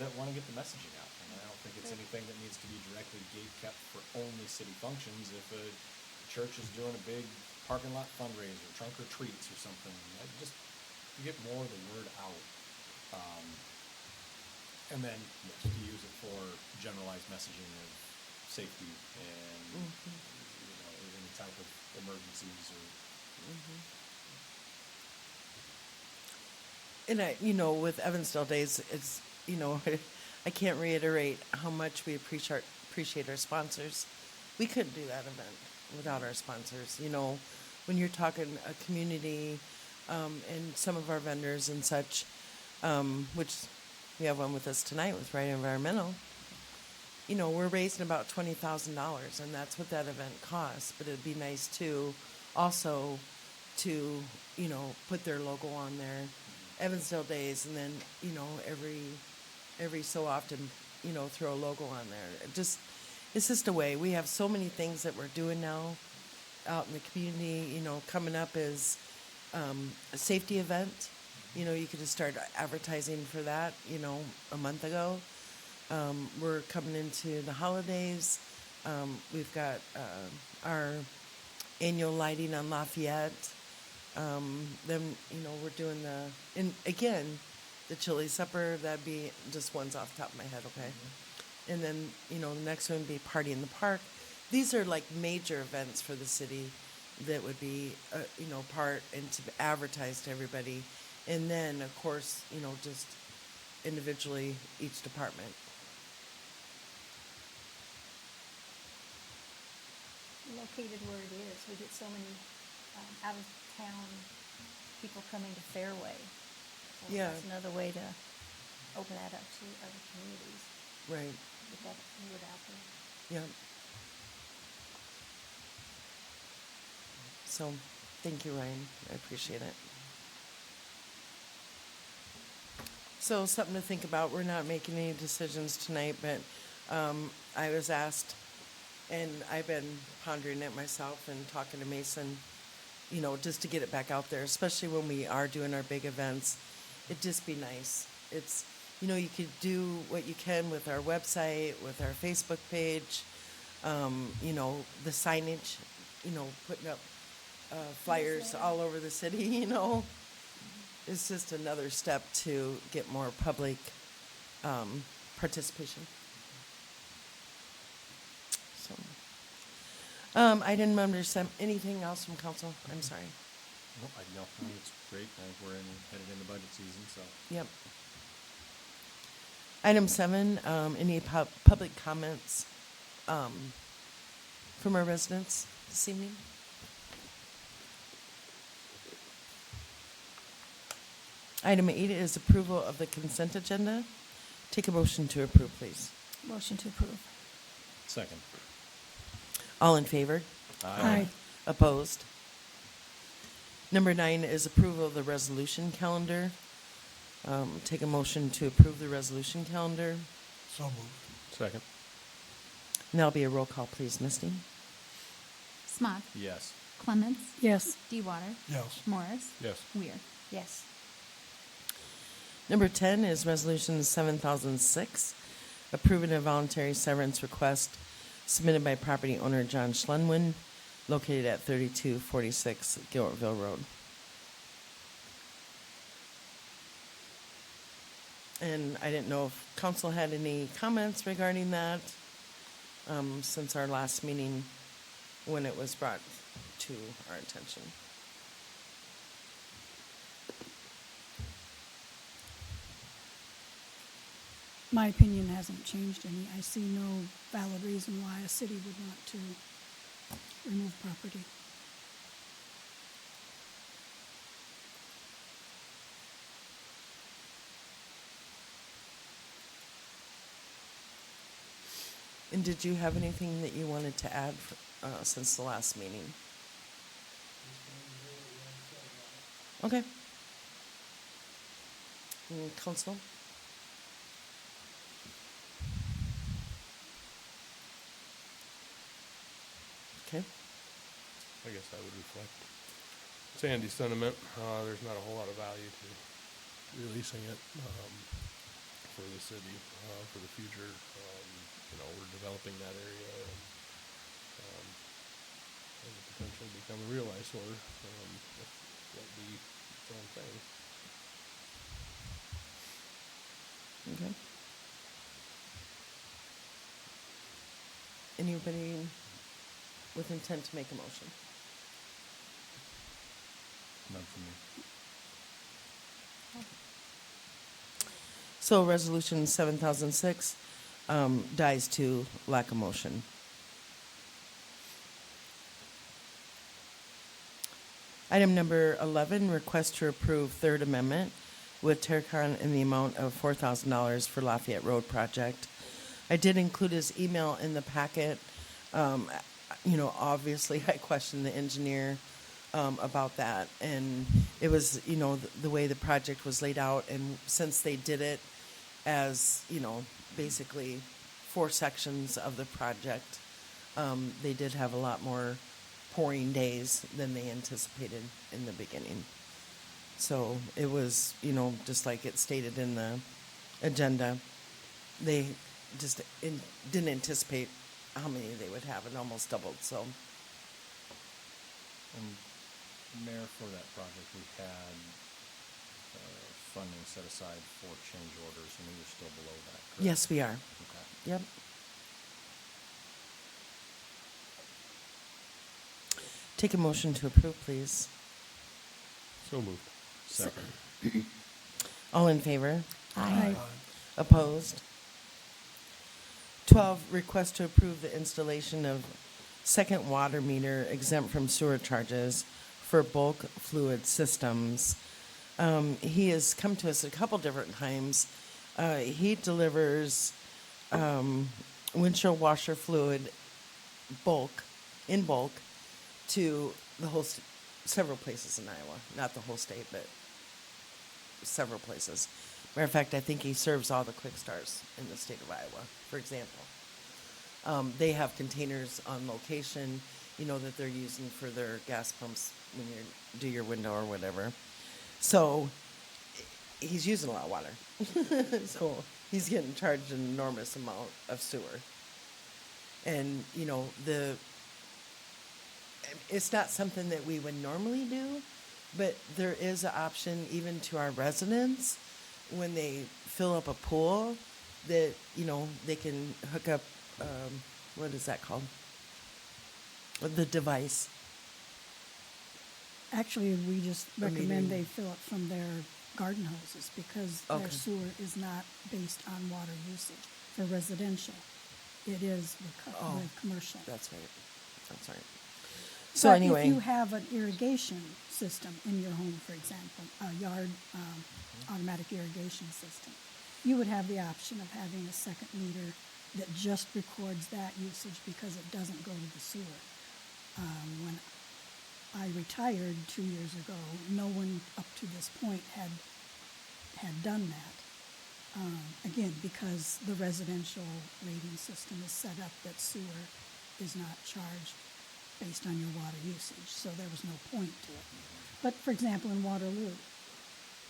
that want to get the messaging out. And I don't think it's anything that needs to be directly gate kept for only city functions. If a church is doing a big parking lot fundraiser, trunk or treats or something, just to get more of the word out. And then, yes, to use it for generalized messaging of safety and, you know, any type of emergencies or. And you know, with Evansdale Days, it's, you know, I can't reiterate how much we appreciate our sponsors. We couldn't do that event without our sponsors. You know, when you're talking a community, and some of our vendors and such, which we have one with us tonight with Right Environmental. You know, we're raising about $20,000, and that's what that event costs. But it'd be nice too, also, to, you know, put their logo on there, Evansdale Days, and then, you know, every so often, you know, throw a logo on there. It's just a way. We have so many things that we're doing now out in the community. You know, coming up is a safety event. You know, you could just start advertising for that, you know, a month ago. We're coming into the holidays. We've got our annual lighting on Lafayette. Then, you know, we're doing the chili supper. That'd be just one's off the top of my head, okay? And then, you know, the next one would be Party in the Park. These are like major events for the city that would be, you know, part and to advertise to everybody. And then, of course, you know, just individually, each department. Located where it is, we get so many out-of-town people coming to Fairway. So Yeah. that's another way to open that up to other communities, Right. get that word out there. Yeah. So, thank you, Ryan. I appreciate it. So, something to think about. We're not making any decisions tonight, but I was asked, and I've been pondering it myself and talking to Mason, you know, just to get it back out there, especially when we are doing our big events. It'd just be nice. It's, you know, you could do what you can with our website, with our Facebook page, you know, the signage, you know, putting up flyers all over the city, you know. It's just another step to get more public participation. So, item number 7, anything else from council? I'm sorry. No, I think it's great. I think we're headed into budget season, so. Yep. Item 7, any public comments from our residents this evening? Item 8 is approval of the consent agenda. Take a motion to approve, please. Motion to approve. Second. All in favor? Aye. Opposed? Number 9 is approval of the resolution calendar. Take a motion to approve the resolution calendar. So moved. Second. And that'll be a roll call, please, Misty. Smock. Yes. Clements. Yes, DeWater. Yes. Morris. Yes. Weir. Yes. Number 10 is Resolution 7006, approving a voluntary severance request submitted by property owner John Schlenwin, located at 3246 Gilbertville Road. And I didn't know if council had any comments regarding that since our last meeting when it was brought to our attention. my opinion hasn't changed any. I see no valid reason why a city would want to remove property. And did you have anything that you wanted to add since the last meeting? Okay. Council? Okay. I guess I would reflect Sandy's sentiment. There's not a whole lot of value to releasing it for the city, for the future. We're developing that area and has the potential to become a real eyesore. That'd be its own thing. Okay. Anybody with intent to make a motion? None for me. So resolution 7006 dies to lack of motion. Item number 11, request to approve Third Amendment with Terracon in the amount of $4,000 for Lafayette Road project. I did include his email in the packet. Obviously I questioned the engineer about that, and it was, the way the project was laid out, and since they did it as, basically 4 sections of the project, they did have a lot more pouring days than they anticipated in the beginning. So it was, just like it stated in the agenda, they just didn't anticipate how many they would have. It almost doubled, so. And Mayor, for that project, we had funding set aside for change orders, and we were still below that, correct? Yes, we are. Okay. Yep. Take a motion to approve, please. So moved. Second. All in favor? Aye. Opposed? 12, request to approve the installation of second water meter exempt from sewer charges for bulk fluid systems. He has come to us a couple different times. He delivers windshield washer fluid in bulk to the whole several places in Iowa. Not the whole state, but several places. Matter of fact, I think he serves all the quick starts in the state of Iowa, for example. They have containers on location, that they're using for their gas pumps when you do your window or whatever. So he's using a lot of water. So he's getting charged an enormous amount of sewer. And, it's not something that we would normally do, but there is an option even to our residents when they fill up a pool that, they can hook up, what is that called? The device. Actually, we just Or maybe- recommend they fill it from their garden hoses because Okay. their sewer is not based on water usage for residential. It is with commercial. That's right. That's right. So But anyway. if you have an irrigation system in your home, for example, a yard automatic irrigation system, you would have the option of having a second meter that just records that usage because it doesn't go to the sewer. When I retired 2 years ago, no one up to this point had done that. Again, because the residential rating system is set up that sewer is not charged based on your water usage, so there was no point to it. But for example, in Waterloo,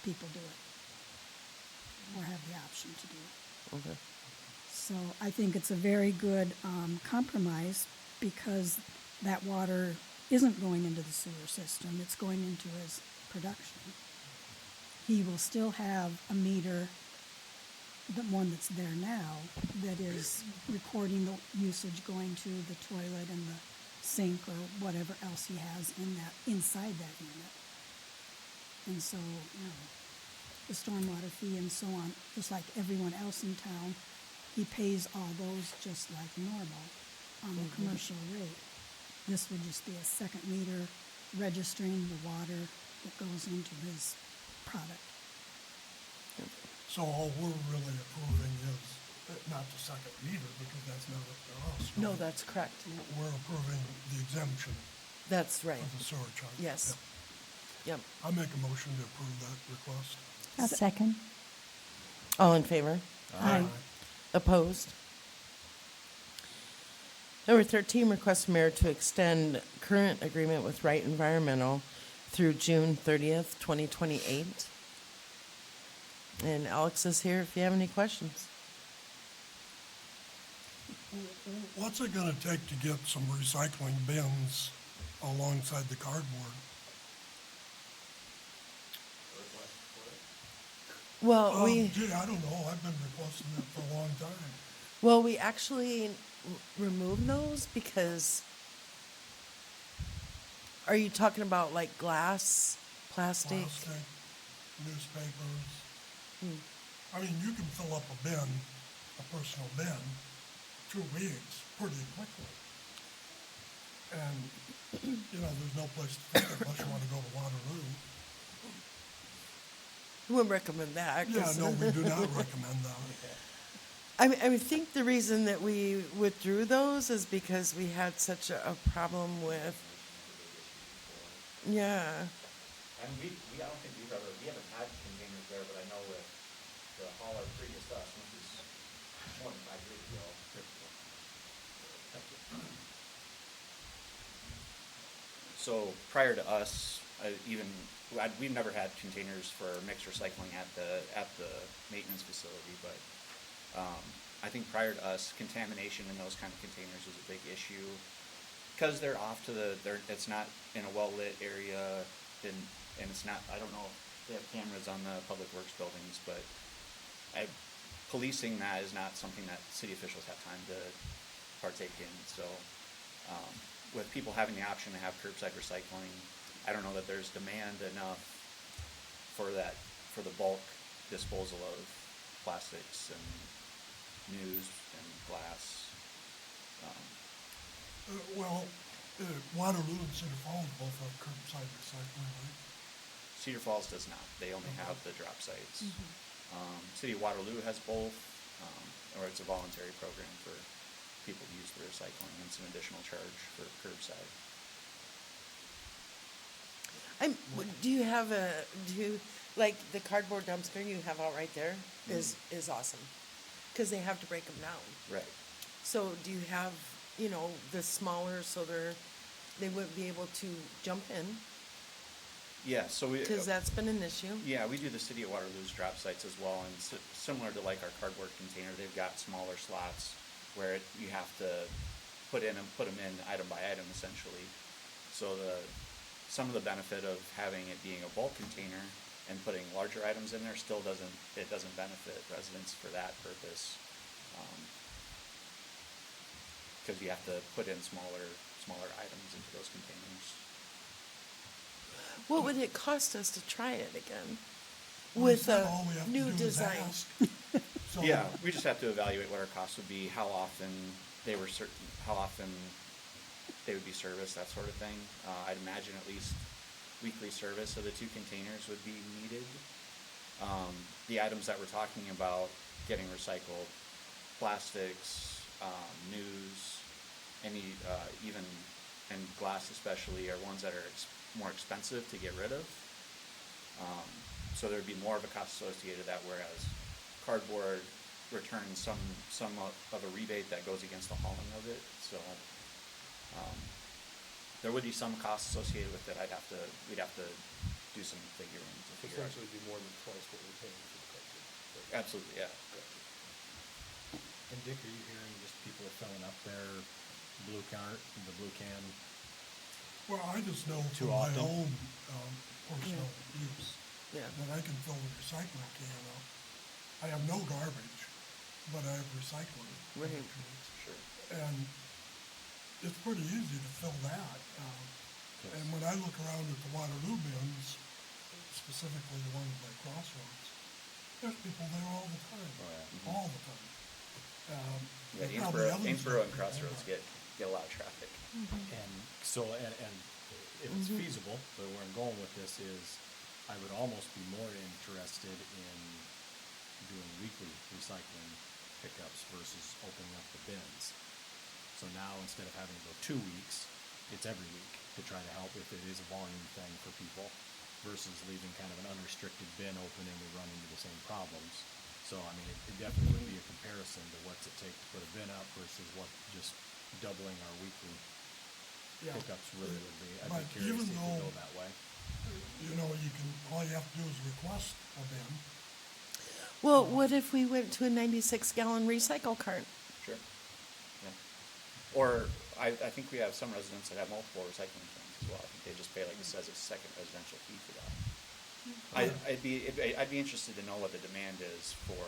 people do it, or have the option to do it. Okay. So I think it's a very good compromise because that water isn't going into the sewer system, it's going into his production. He will still have a meter, the one that's there now, that is recording the usage going to the toilet and the sink or whatever else he has inside that unit. And so, the stormwater fee and so on, just like everyone else in town, he pays all those just like normal on the commercial rate. This would just be a second meter registering the water that goes into his product. So all we're really approving is not the second meter, because that's not up to us. No, right? that's correct. We're approving the exemption That's right. of the sewer charge. Yes. Yep. I make a motion to approve that request. A second. All in favor? Aye. Opposed? Number 13, request mayor to extend current agreement with Wright Environmental through June 30th, 2028. And Alex is here if you have any questions. What's it gonna take to get some recycling bins alongside the cardboard? Well, Gee, I don't know, I've been requesting it for a long time. we actually remove those because, are you talking about like glass, plastic? Plastic, newspapers. I mean, you can fill up a bin, a personal bin, 2 weeks pretty quickly. And, there's no place to take it unless you wanna go to Waterloo. I wouldn't recommend that. Yeah, 'Cause no, we do not recommend that. I think the reason that we withdrew those is because we had such a problem with, yeah. And I don't think we haven't had containers there, but I know with the hauler previous to us, which is more than 5 years ago. So prior to us, we've never had containers for mixed recycling at the maintenance facility, but I think prior to us, contamination in those kind of containers was a big issue because they're off to it's not in a well-lit area, and it's not, I don't know if they have cameras on the public works buildings, but policing that is not something that city officials have time to partake in. So with people having the option to have curbside recycling, I don't know that there's demand enough for the bulk disposal of plastics and news and glass. Waterloo and Cedar Falls both have curbside recycling, right? Cedar Falls does not. They only have the drop sites. City of Waterloo has both, or it's a voluntary program for people to use the recycling. It's an additional charge for curbside. Like the cardboard dumpster you have out right there is awesome, because they have to break them down. Right. So do you have, the smaller, so they wouldn't be able to jump in, Yeah, so because that's been an issue. yeah, we do the City of Waterloo's drop sites as well, and similar to like our cardboard container, they've got smaller slots where you have to put them in item by item essentially. So some of the benefit of having it being a bulk container and putting larger items in there still doesn't benefit residents for that purpose. Because you have to put in smaller items into those containers. What would it cost us to try it again Well, with instead, a all we have to new do is design? ask. So, Yeah, we just have to evaluate what our costs would be, how often they would be serviced, that sort of thing. I'd imagine at least weekly service of the 2 containers would be needed. The items that we're talking about getting recycled, plastics, news, any even and glass especially, are ones that are more expensive to get rid of. So there'd be more of a cost associated with that, whereas cardboard returns some of a rebate that goes against the hauling of it. So there would be some costs associated with it. We'd have to do some figuring to figure out. Essentially be more than twice what we're paying for the cardboard. Absolutely, yeah. And Dick, are you hearing just people filling up their the blue can? Well, I just know Too from my often? own, personal use, Yeah. that I can fill the recycling can up. I have no garbage, but I have recycling. Right. Sure. And it's pretty easy to fill that. And when I look around at the Waterloo bins, specifically the ones by Crossroads, there's people there all the time, Oh, yeah. all the time. Yeah, there's probably others Amesboro and that- Crossroads get a lot of traffic. And so, and if it's feasible, but where I'm going with this is, I would almost be more interested in doing weekly recycling pickups versus opening up the bins. So now, instead of having to go 2 weeks, it's every week to try to help if it is a volume thing for people, versus leaving kind of an unrestricted bin open and we run into the same problems. So, I mean, it definitely would be a comparison to what's it take to put a bin up versus what just doubling our weekly Yeah. pickups really would be. I'd But be curious even if we though- go that way. You know, all you have to do is request a bin. Well, what if we went to a 96-gallon recycle cart? Sure. Yeah. Or I think we have some residents that have multiple recycling cans as well. I think they just pay, like it says, a second residential fee for that. I'd be interested to know what the demand is for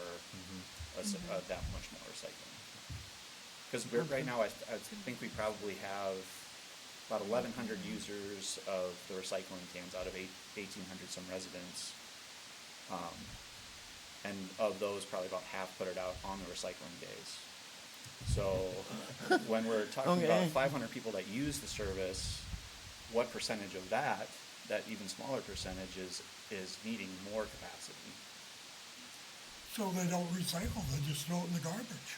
that much more recycling. Because right now, I think we probably have about 1,100 users of the recycling cans out of 1,800 some residents. And of those, probably about half put it out on the recycling days. So when we're talking about Okay. 500 people that use the service, what percentage of that even smaller percentage is needing more capacity? So they don't recycle, they just throw it in the garbage.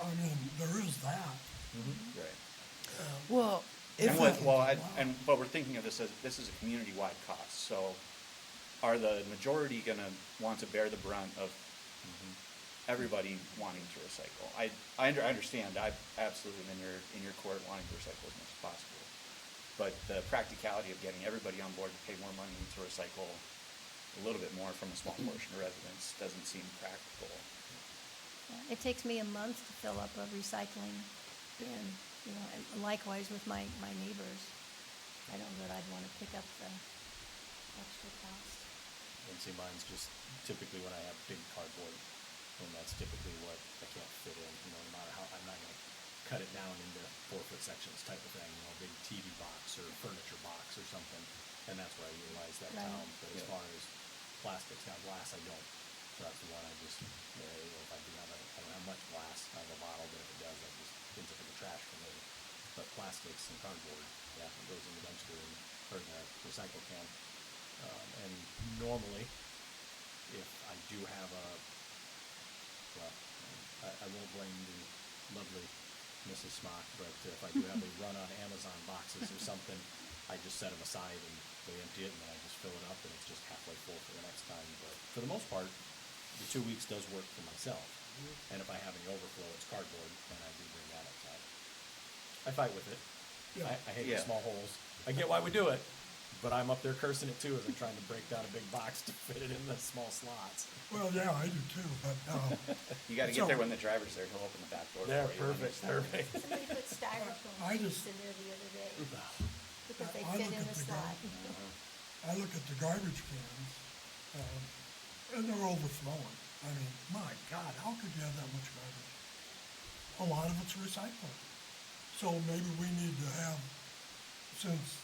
I mean, there is that. Right. Well, And if what, we, well, but we're thinking of this as, this is a community-wide cost, so are the majority gonna want to bear the brunt of everybody wanting to recycle? I understand, I absolutely am in your court wanting to recycle as much as possible. But the practicality of getting everybody on board to pay more money to recycle a little bit more from a small portion of residents doesn't seem practical. Yeah, it takes me a month to fill up a recycling bin, you know, and likewise with my neighbors. I don't know that I'd want to pick up the extra cost. And see, mine's just typically when I have big cardboard, and that's typically what I can't fit in, no matter how, I'm not gonna cut it down into 4-foot sections type of thing, a big TV box or furniture box or something, and that's where I utilize that Right. town. But as Yeah. far as plastics, now glass, I don't. So that's the one I just, if I do have I don't have much glass, I have a bottle, but if it does, that just ends up in the trash for me. But plastics and cardboard, yeah, it goes in the dumpster or the recycle can. And normally, if I do have well, I won't blame the lovely Mrs. Smock, but if I do have a run on Amazon boxes or something, I just set them aside and they empty it and then I just fill it up and it's just halfway full for the next time. But for the most part, the 2 weeks does work for myself. And if I have any overflow, it's cardboard, and I do bring that outside. I fight with it. Yeah. I hate Yeah. the small holes. I get why we do it, but I'm up there cursing it too as I'm trying to break down a big box to fit it in the small slots. Well, yeah, I do too, but, You gotta get there when the driver's there, he'll open the back door for you. They're when perfect, it's they're done. perfect. Somebody put styrofoam I sheets just- in there the other day because they I fit look in at the the slot. I look at the garbage cans, and they're overflowing. I mean, my God, how could you have that much garbage? A lot of it's recycling. So maybe we need to have, since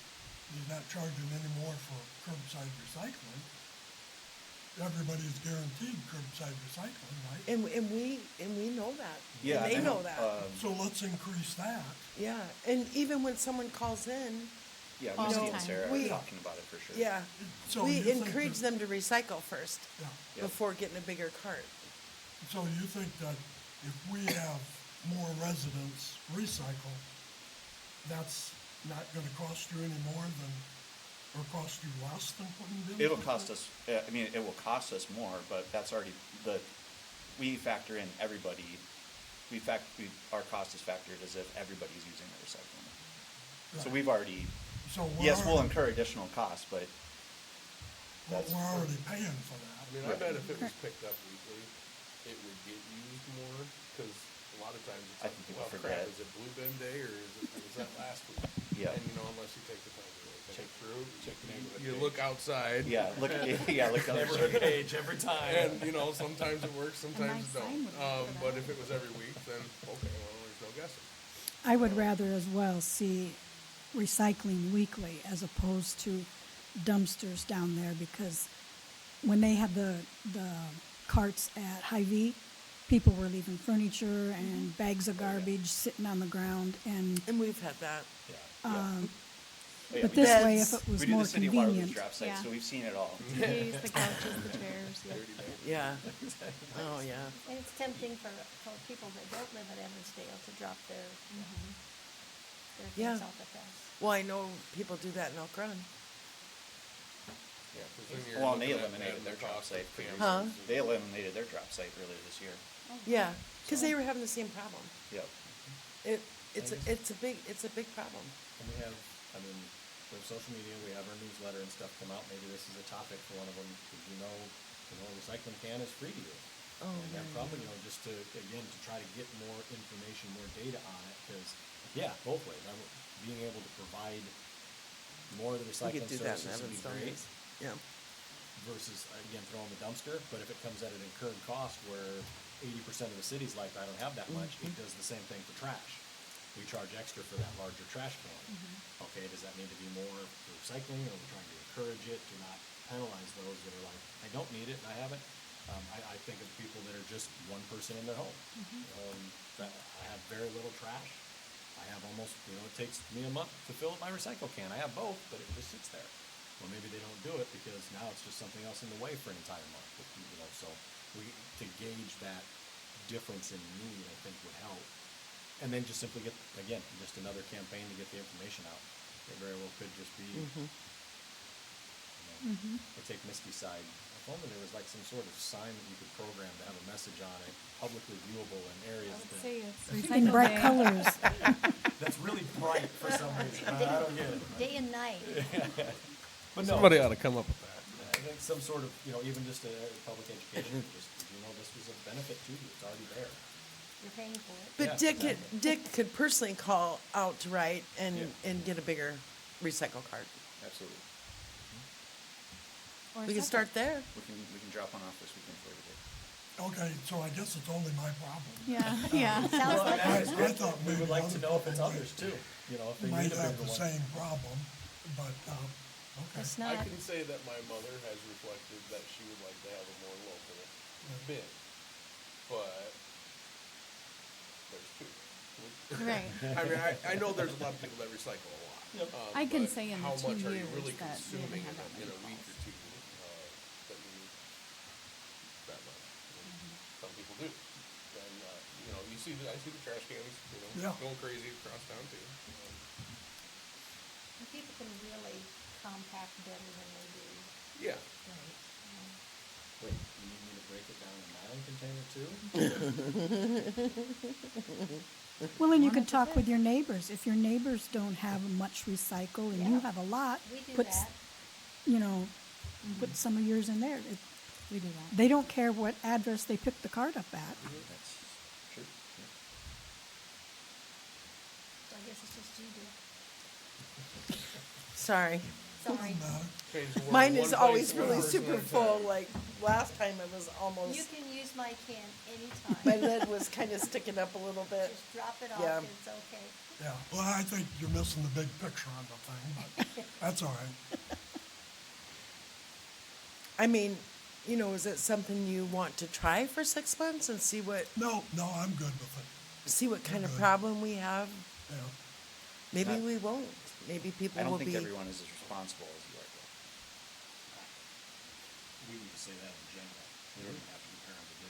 he's not charging any more for curbside recycling, everybody's guaranteed curbside recycling, right? and we know that. Yeah, and they I know that. So let's increase that. Yeah, and even when someone calls in, Yeah, All Misty the and time. Sarah We- are talking about it for sure. yeah, So we you think encourage that- them to recycle first Yeah. Yep. before getting a bigger cart. So you think that if we have more residents recycle, that's not gonna cost you any more than, or cost you less than putting bins? It'll up cost there? us, I mean, it will cost us more, but that's already, we factor in everybody, our cost is factored as if everybody's using the recycling. So Right. we've already, So we're yes, we'll already- incur additional costs, but But that's, we're already paying for that. I mean, I bet if it was picked up weekly, it would get used more, cause a lot of times it's I like, think people well, forget. crap, is it blue bin day or was that last week? Yeah. And you know, unless you take the time to really think through, check the neighborhood you page. look outside. yeah, look at, yeah, look at Neighborhood page every time. And, you know, sometimes it works, sometimes nice it sign don't. would be for But that. if it was every week, then, okay, well, there's no guessing. I would rather as well see recycling weekly as opposed to dumpsters down there, because when they had the carts at Hy-Vee, people were leaving furniture and bags of garbage sitting on the ground, and, And we've had that. Yeah. Oh, yeah, but we this do- way, if Beds. it was we do more the city of Waterloo's convenient. drop site, Yeah. so we've seen it all. TVs, the couches, the chairs, yeah. Yeah. Oh, yeah. And it's tempting for people that don't live at Evansdale to drop their Yeah. things off at us. Well, I know people do that in Elk Run. Yeah, 'cause then you're Well, and they looking at eliminated adding their the drop cost site. of pretty cameras. Huh? recently. They eliminated their drop site earlier this year. Yeah, because they were having the same problem. Yep. It's a big problem. And we have, I mean, we have social media, we have our newsletter and stuff come out, maybe this is a topic for one of them, did you know, a recycling can is free to you? Oh, And that yeah, probably, just to, again, to try to get more information, more data on it, because, yeah, both ways, being able to provide more of the We recycling could do that in services would be Evansdale. great, yes. Yeah. versus, again, throwing the dumpster, but if it comes at an incurred cost where 80% of the city's like, I don't have that much, it does the same thing for trash. We charge extra for that larger trash can. Okay, does that need to be more for recycling, or are we trying to encourage it to not penalize those that are like, I don't need it and I haven't? I think of people that are just one person in their home. That I have very little trash. I have almost, it takes me a month to fill up my recycle can. I have both, but it just sits there. Well, maybe they don't do it because now it's just something else in the way for an entire month. So to gauge that difference in need, I think would help. And then just simply get, again, just another campaign to get the information out. It very well could just be, or take Misty's side. If only there was like some sort of sign that you could program to have a message on it, publicly viewable in areas Let's that, see, it's In recycle bright day. colors. that's really bright for some reason. I don't get it. Day and night. But no, Somebody ought to come up with that. I think some sort of, even just a public education, just, this was a benefit to you, it's already there. You're paying for it. But Yeah, Dick could personally call out to Wright and Yeah. get a bigger recycle cart. Absolutely. Or We can separate. start there. We can drop one off this weekend for you. Okay, so I guess it's only my problem. Yeah, yeah. Sounds like I thought We maybe would like to other know if it's people others too, if they might need a have bigger the one. same problem, but, okay. it's I not. can say that my mother has reflected that she would like to have a more local bin, but there's two. Right. I mean, I know there's a lot of people that recycle a lot. I can but say in the how 2 much are you years really that we consuming haven't had that in many a week calls. or two that you need that much? Some people do. And, I see the trash cans, Yeah. going crazy across town too. And people can really compact better than they do. Yeah. Wait, you need me to break it down in my own container too? Well, and you could talk with your neighbors. If your neighbors don't have much recycle and you Yeah. have a lot, We do put, that. put some of yours in there. We do that. They don't care what address they pick the cart up at. That's true. Yeah. So I guess it's just you, Dick. Sorry. Sorry. Doesn't matter. Change the word Mine one is place, always one really person super at a full. time. Like last time it was You almost, can use my can anytime. my lid was kind of sticking up a little bit. Just drop it off Yeah. and it's okay. Yeah, well, I think you're missing the big picture on the thing, but that's all right. I mean, is it something you want to try for 6 months and see what No, I'm good with it, kind of Okay. problem we have? yeah. Maybe Not- we won't. Maybe people I don't will think be. everyone is as responsible as you are. We need to say that in general. We don't even have to compare them to do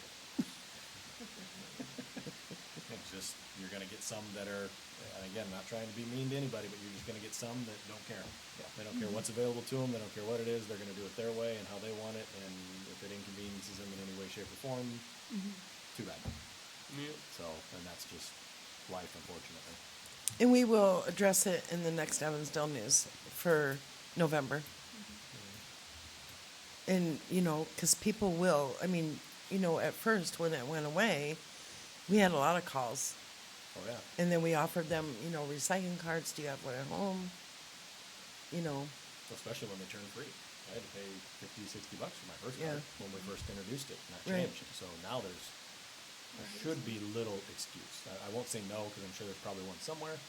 it. just, you're gonna get some that are, and again, not trying to be mean to anybody, but you're just gonna get some that don't care. They don't care what's available to them, they don't care what it is, they're gonna do it their way and how they want it, and if it inconveniences them in any way, shape, or form, too bad. So, and that's just life, unfortunately. And we will address it in the next Evansdale News for November. And, you know, because people will, I mean, you know, at first when it went away, we had a lot of calls. Oh, yeah. And then we offered them, you know, recycling cards. Do you have one at home? You know, Especially when they turn free. I had to pay $50, $60 for my first Yeah. card when we first introduced it, and that Right. changed. So now there should be little excuse. I won't say no, because I'm sure there's probably one somewhere.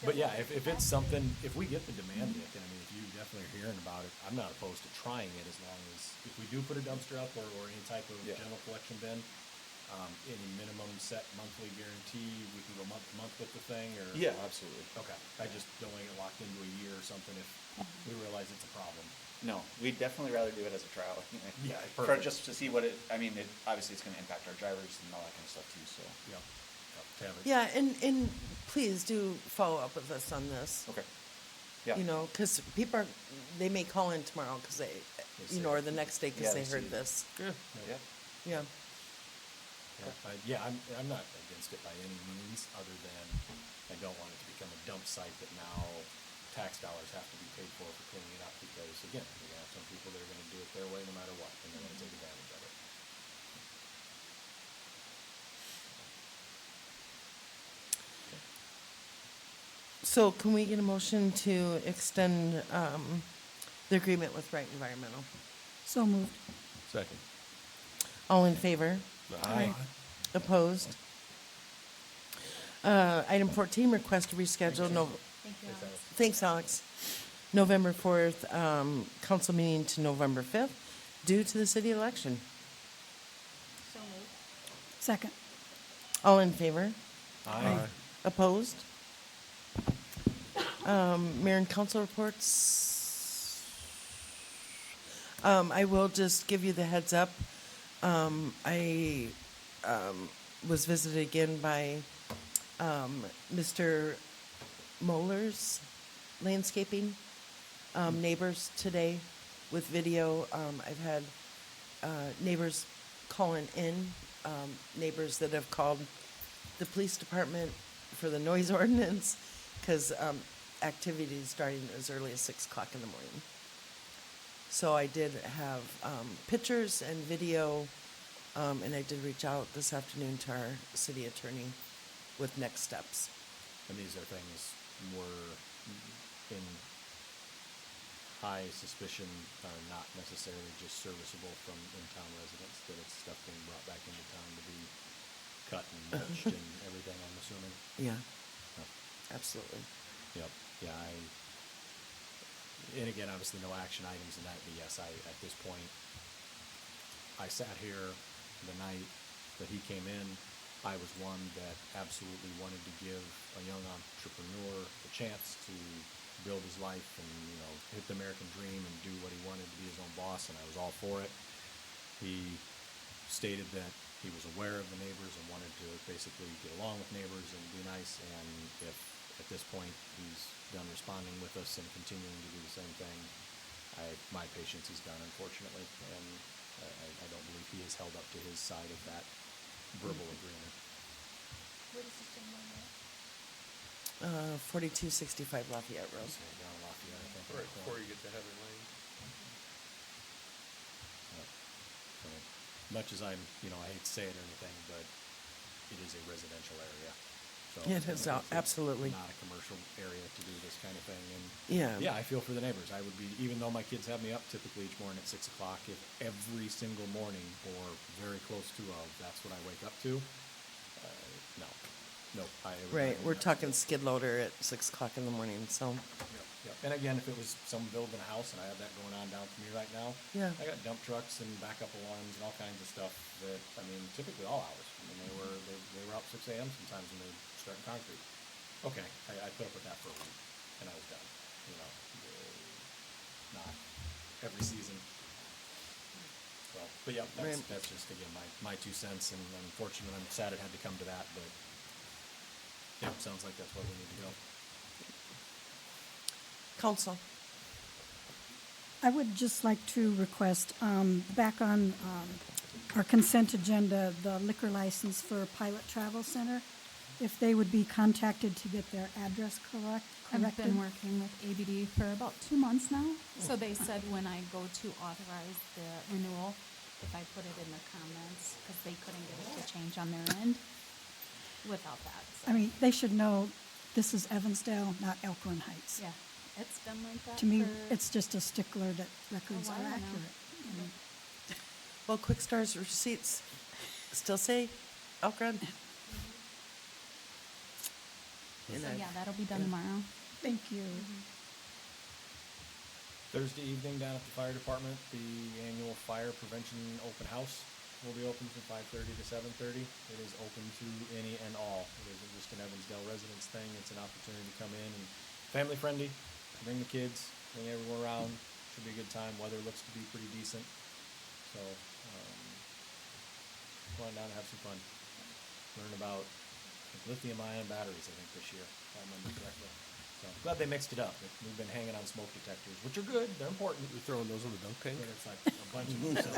But yeah, if it's something, if we get the demand, Nick, and I mean, if you definitely are hearing about it, I'm not opposed to trying it as long as, if we do put a dumpster up or any type of Yeah. general collection bin, any minimum set monthly guarantee, we can go month to month with the thing, or? Yeah, absolutely. Okay, I just don't want to get locked into a year or something if we realize it's a problem. No, we'd definitely rather do it as a trial. Yeah, For perfect. just to see what it, I mean, obviously it's gonna impact our drivers and all that kind of stuff too, so. Yep. To have it. yeah, and please do follow up with us on this. Okay. Yeah. You know, because people are, they may call in tomorrow because they, you know, or the next day because Yeah, they they heard see it. this. Yeah. Yeah. I'm not against it by any means, other than I don't want it to become a dump site that now tax dollars have to be paid for cleaning it up, because again, you're gonna have some people that are gonna do it their way no matter what, and they're gonna take advantage of it. So can we get a motion to extend the agreement with Wright Environmental? So moved. Second. All in favor? Aye. Opposed? Item 14, request to reschedule, Thank you, Alex. thanks, Alex. November 4th, council meeting to November 5th, due to the city election. So moved. Second. All in favor? Aye. Opposed? Mayor and council reports. I will just give you the heads up. I was visited again by Mr. Moeller's landscaping neighbors today with video. I've had neighbors calling in, neighbors that have called the police department for the noise ordinance, because activity is starting as early as 6 o'clock in the morning. So I did have pictures and video, and I did reach out this afternoon to our city attorney with next steps. And these are things we're in high suspicion are not necessarily just serviceable from in-town residents, that it's stuff being brought back into town to be cut and mulched and everything, I'm assuming. Yeah, Yep. absolutely. Yep, yeah, and again, obviously no action items in that, but yes, at this point, I sat here the night that he came in. I was one that absolutely wanted to give a young entrepreneur the chance to build his life and, you know, hit the American dream and do what he wanted, to be his own boss, and I was all for it. He stated that he was aware of the neighbors and wanted to basically get along with neighbors and be nice, and if at this point he's done responding with us and continuing to do the same thing, my patience is done, unfortunately, and I don't believe he has held up to his side of that verbal agreement. What is this gentleman at? 4265 Lafayette Road. So, down Lafayette, I think. Right before you get to Heather Lane. So, much as I'm, you know, I hate to say it or anything, but it is a residential area. So It is, it's absolutely. not a commercial area to do this kind of thing, and Yeah. yeah, I feel for the neighbors. I would be, even though my kids have me up typically each morning at 6 o'clock, if every single morning or very close to that's what I wake up to, no, I would. Right, we're not. talking skid loader at 6 o'clock in the morning, so, Yep. And again, if it was someone building a house and I have that going on down for me right now, Yeah. I got dump trucks and backup alarms and all kinds of stuff that, I mean, typically all hours. I mean, they were out 6 a.m. sometimes when they were starting concrete. Okay, I put up with that for a week and I was done, you know, not every season. So, but yeah, Right. that's just, again, my 2 cents, and unfortunately, I'm sad it had to come to that, but, yeah, sounds like that's where we need to go. Council. I would just like to request, back on our consent agenda, the liquor license for Pilot Travel Center, if they would be contacted to get their address corrected. I've been working with ABD for about 2 months now. So they said when I go to authorize the renewal, if I put it in the comments, because they couldn't get it to change on their end without that. So, I mean, they should know this is Evansdale, not Elkhorn Heights. yeah, it's been like that. To me, for- it's just a stickler that records while are now. accurate. Well, Quick Star's receipts still say Elk Run. And So I- yeah, that'll be done tomorrow. Thank you. Thursday evening down at the fire department, the annual fire prevention open house will be open from 5:30 to 7:30. It is open to any and all. It isn't just an Evansdale residents thing. It's an opportunity to come in and family friendly, bring the kids, bring everyone around. Should be a good time. Weather looks to be pretty decent. So, come on down and have some fun. Learn about lithium ion batteries, I think, this year, if I remember correctly. So, glad they mixed it up. We've been hanging on smoke detectors, which are good. They're important. You're throwing those in the dunk tank? But it's like a bunch of them, so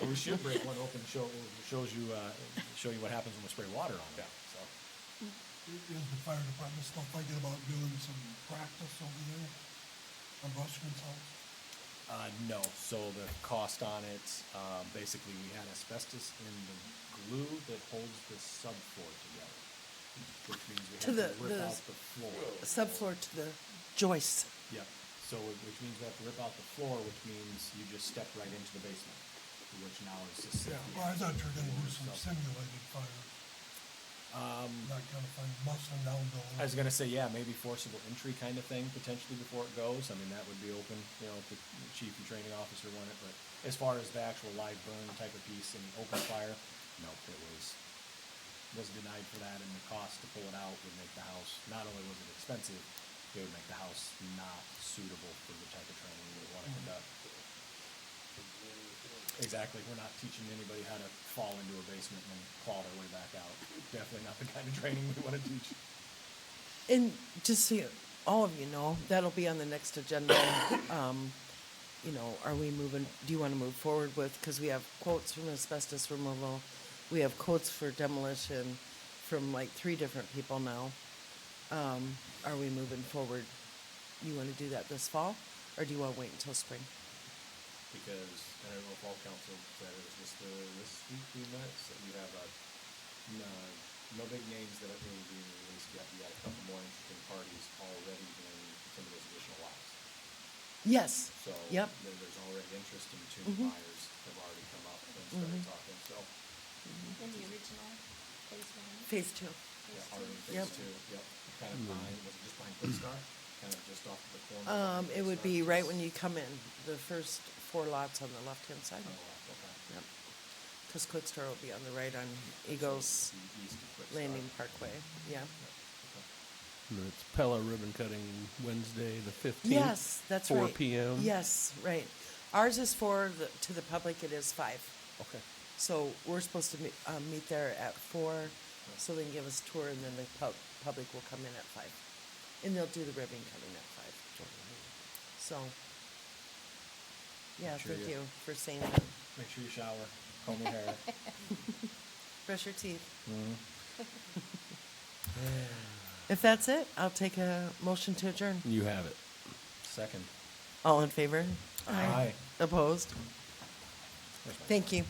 we should break one open, show you what happens when we spray water on it, so. Is the fire department still thinking about doing some practice over there on Bushman's house? No, so the cost on it, basically, we had asbestos in the glue that holds the subfloor together, which means we To have to the- rip the- out the floor. Subfloor to the joists. Yep, so, which means we have to rip out the floor, which means you just step right into the basement, which now is just. Yeah, well, I thought you were gonna do some simulated fire. That kind of thing, busting down doors. I was gonna say, yeah, maybe forcible entry kind of thing potentially before it goes. I mean, that would be open, if the chief and training officer want it, but as far as the actual live burn type of piece and open fire, nope, it was denied for that, and the cost to pull it out would make the house, not only was it expensive, it would make the house not suitable for the type of training we would wanna conduct. Exactly, we're not teaching anybody how to fall into a basement and claw their way back out. Definitely not the kind of training we wanna teach. And just so all of you know, that'll be on the next agenda. Are we moving, do you want to move forward with, because we have quotes from asbestos removal, we have quotes for demolition from like 3 different people now. Are we moving forward? You want to do that this fall, or do you want to wait until spring? Because, I don't know if all council said it was just this week we met, so we have no big names that are really being released yet. We got a couple more interesting parties already in some of those additional lots. Yes. So, Yep. there's already interest, and 2 new buyers have already come up and started talking, so. In the original phase 1. Phase 2. Yeah, already Yep. phase 2, yep, kind of behind, was it just behind Quick Star? Kind of just off the corner? of It would Quick be Star? right when you come in, the first 4 lots on the left-hand side. Oh, okay. Yep. Because Quick Star will be on the right on Eagles The east of Quick Star. Landing Parkway, yeah. And it's Pella ribbon cutting Wednesday, the 15th. Yes, that's 4 right. p.m. Yes, right. Ours is to the public, it is 5. Okay. So we're supposed to meet there at 4, so they can give us a tour, and then the public will come in at 5. And they'll do the ribbon cutting at 5. So, yeah, Sure thank you- you for saying that. Make sure you shower, comb your hair. Brush your teeth. If that's it, I'll take a motion to adjourn. You have it. Second. All in favor? Aye. Opposed? Thank you.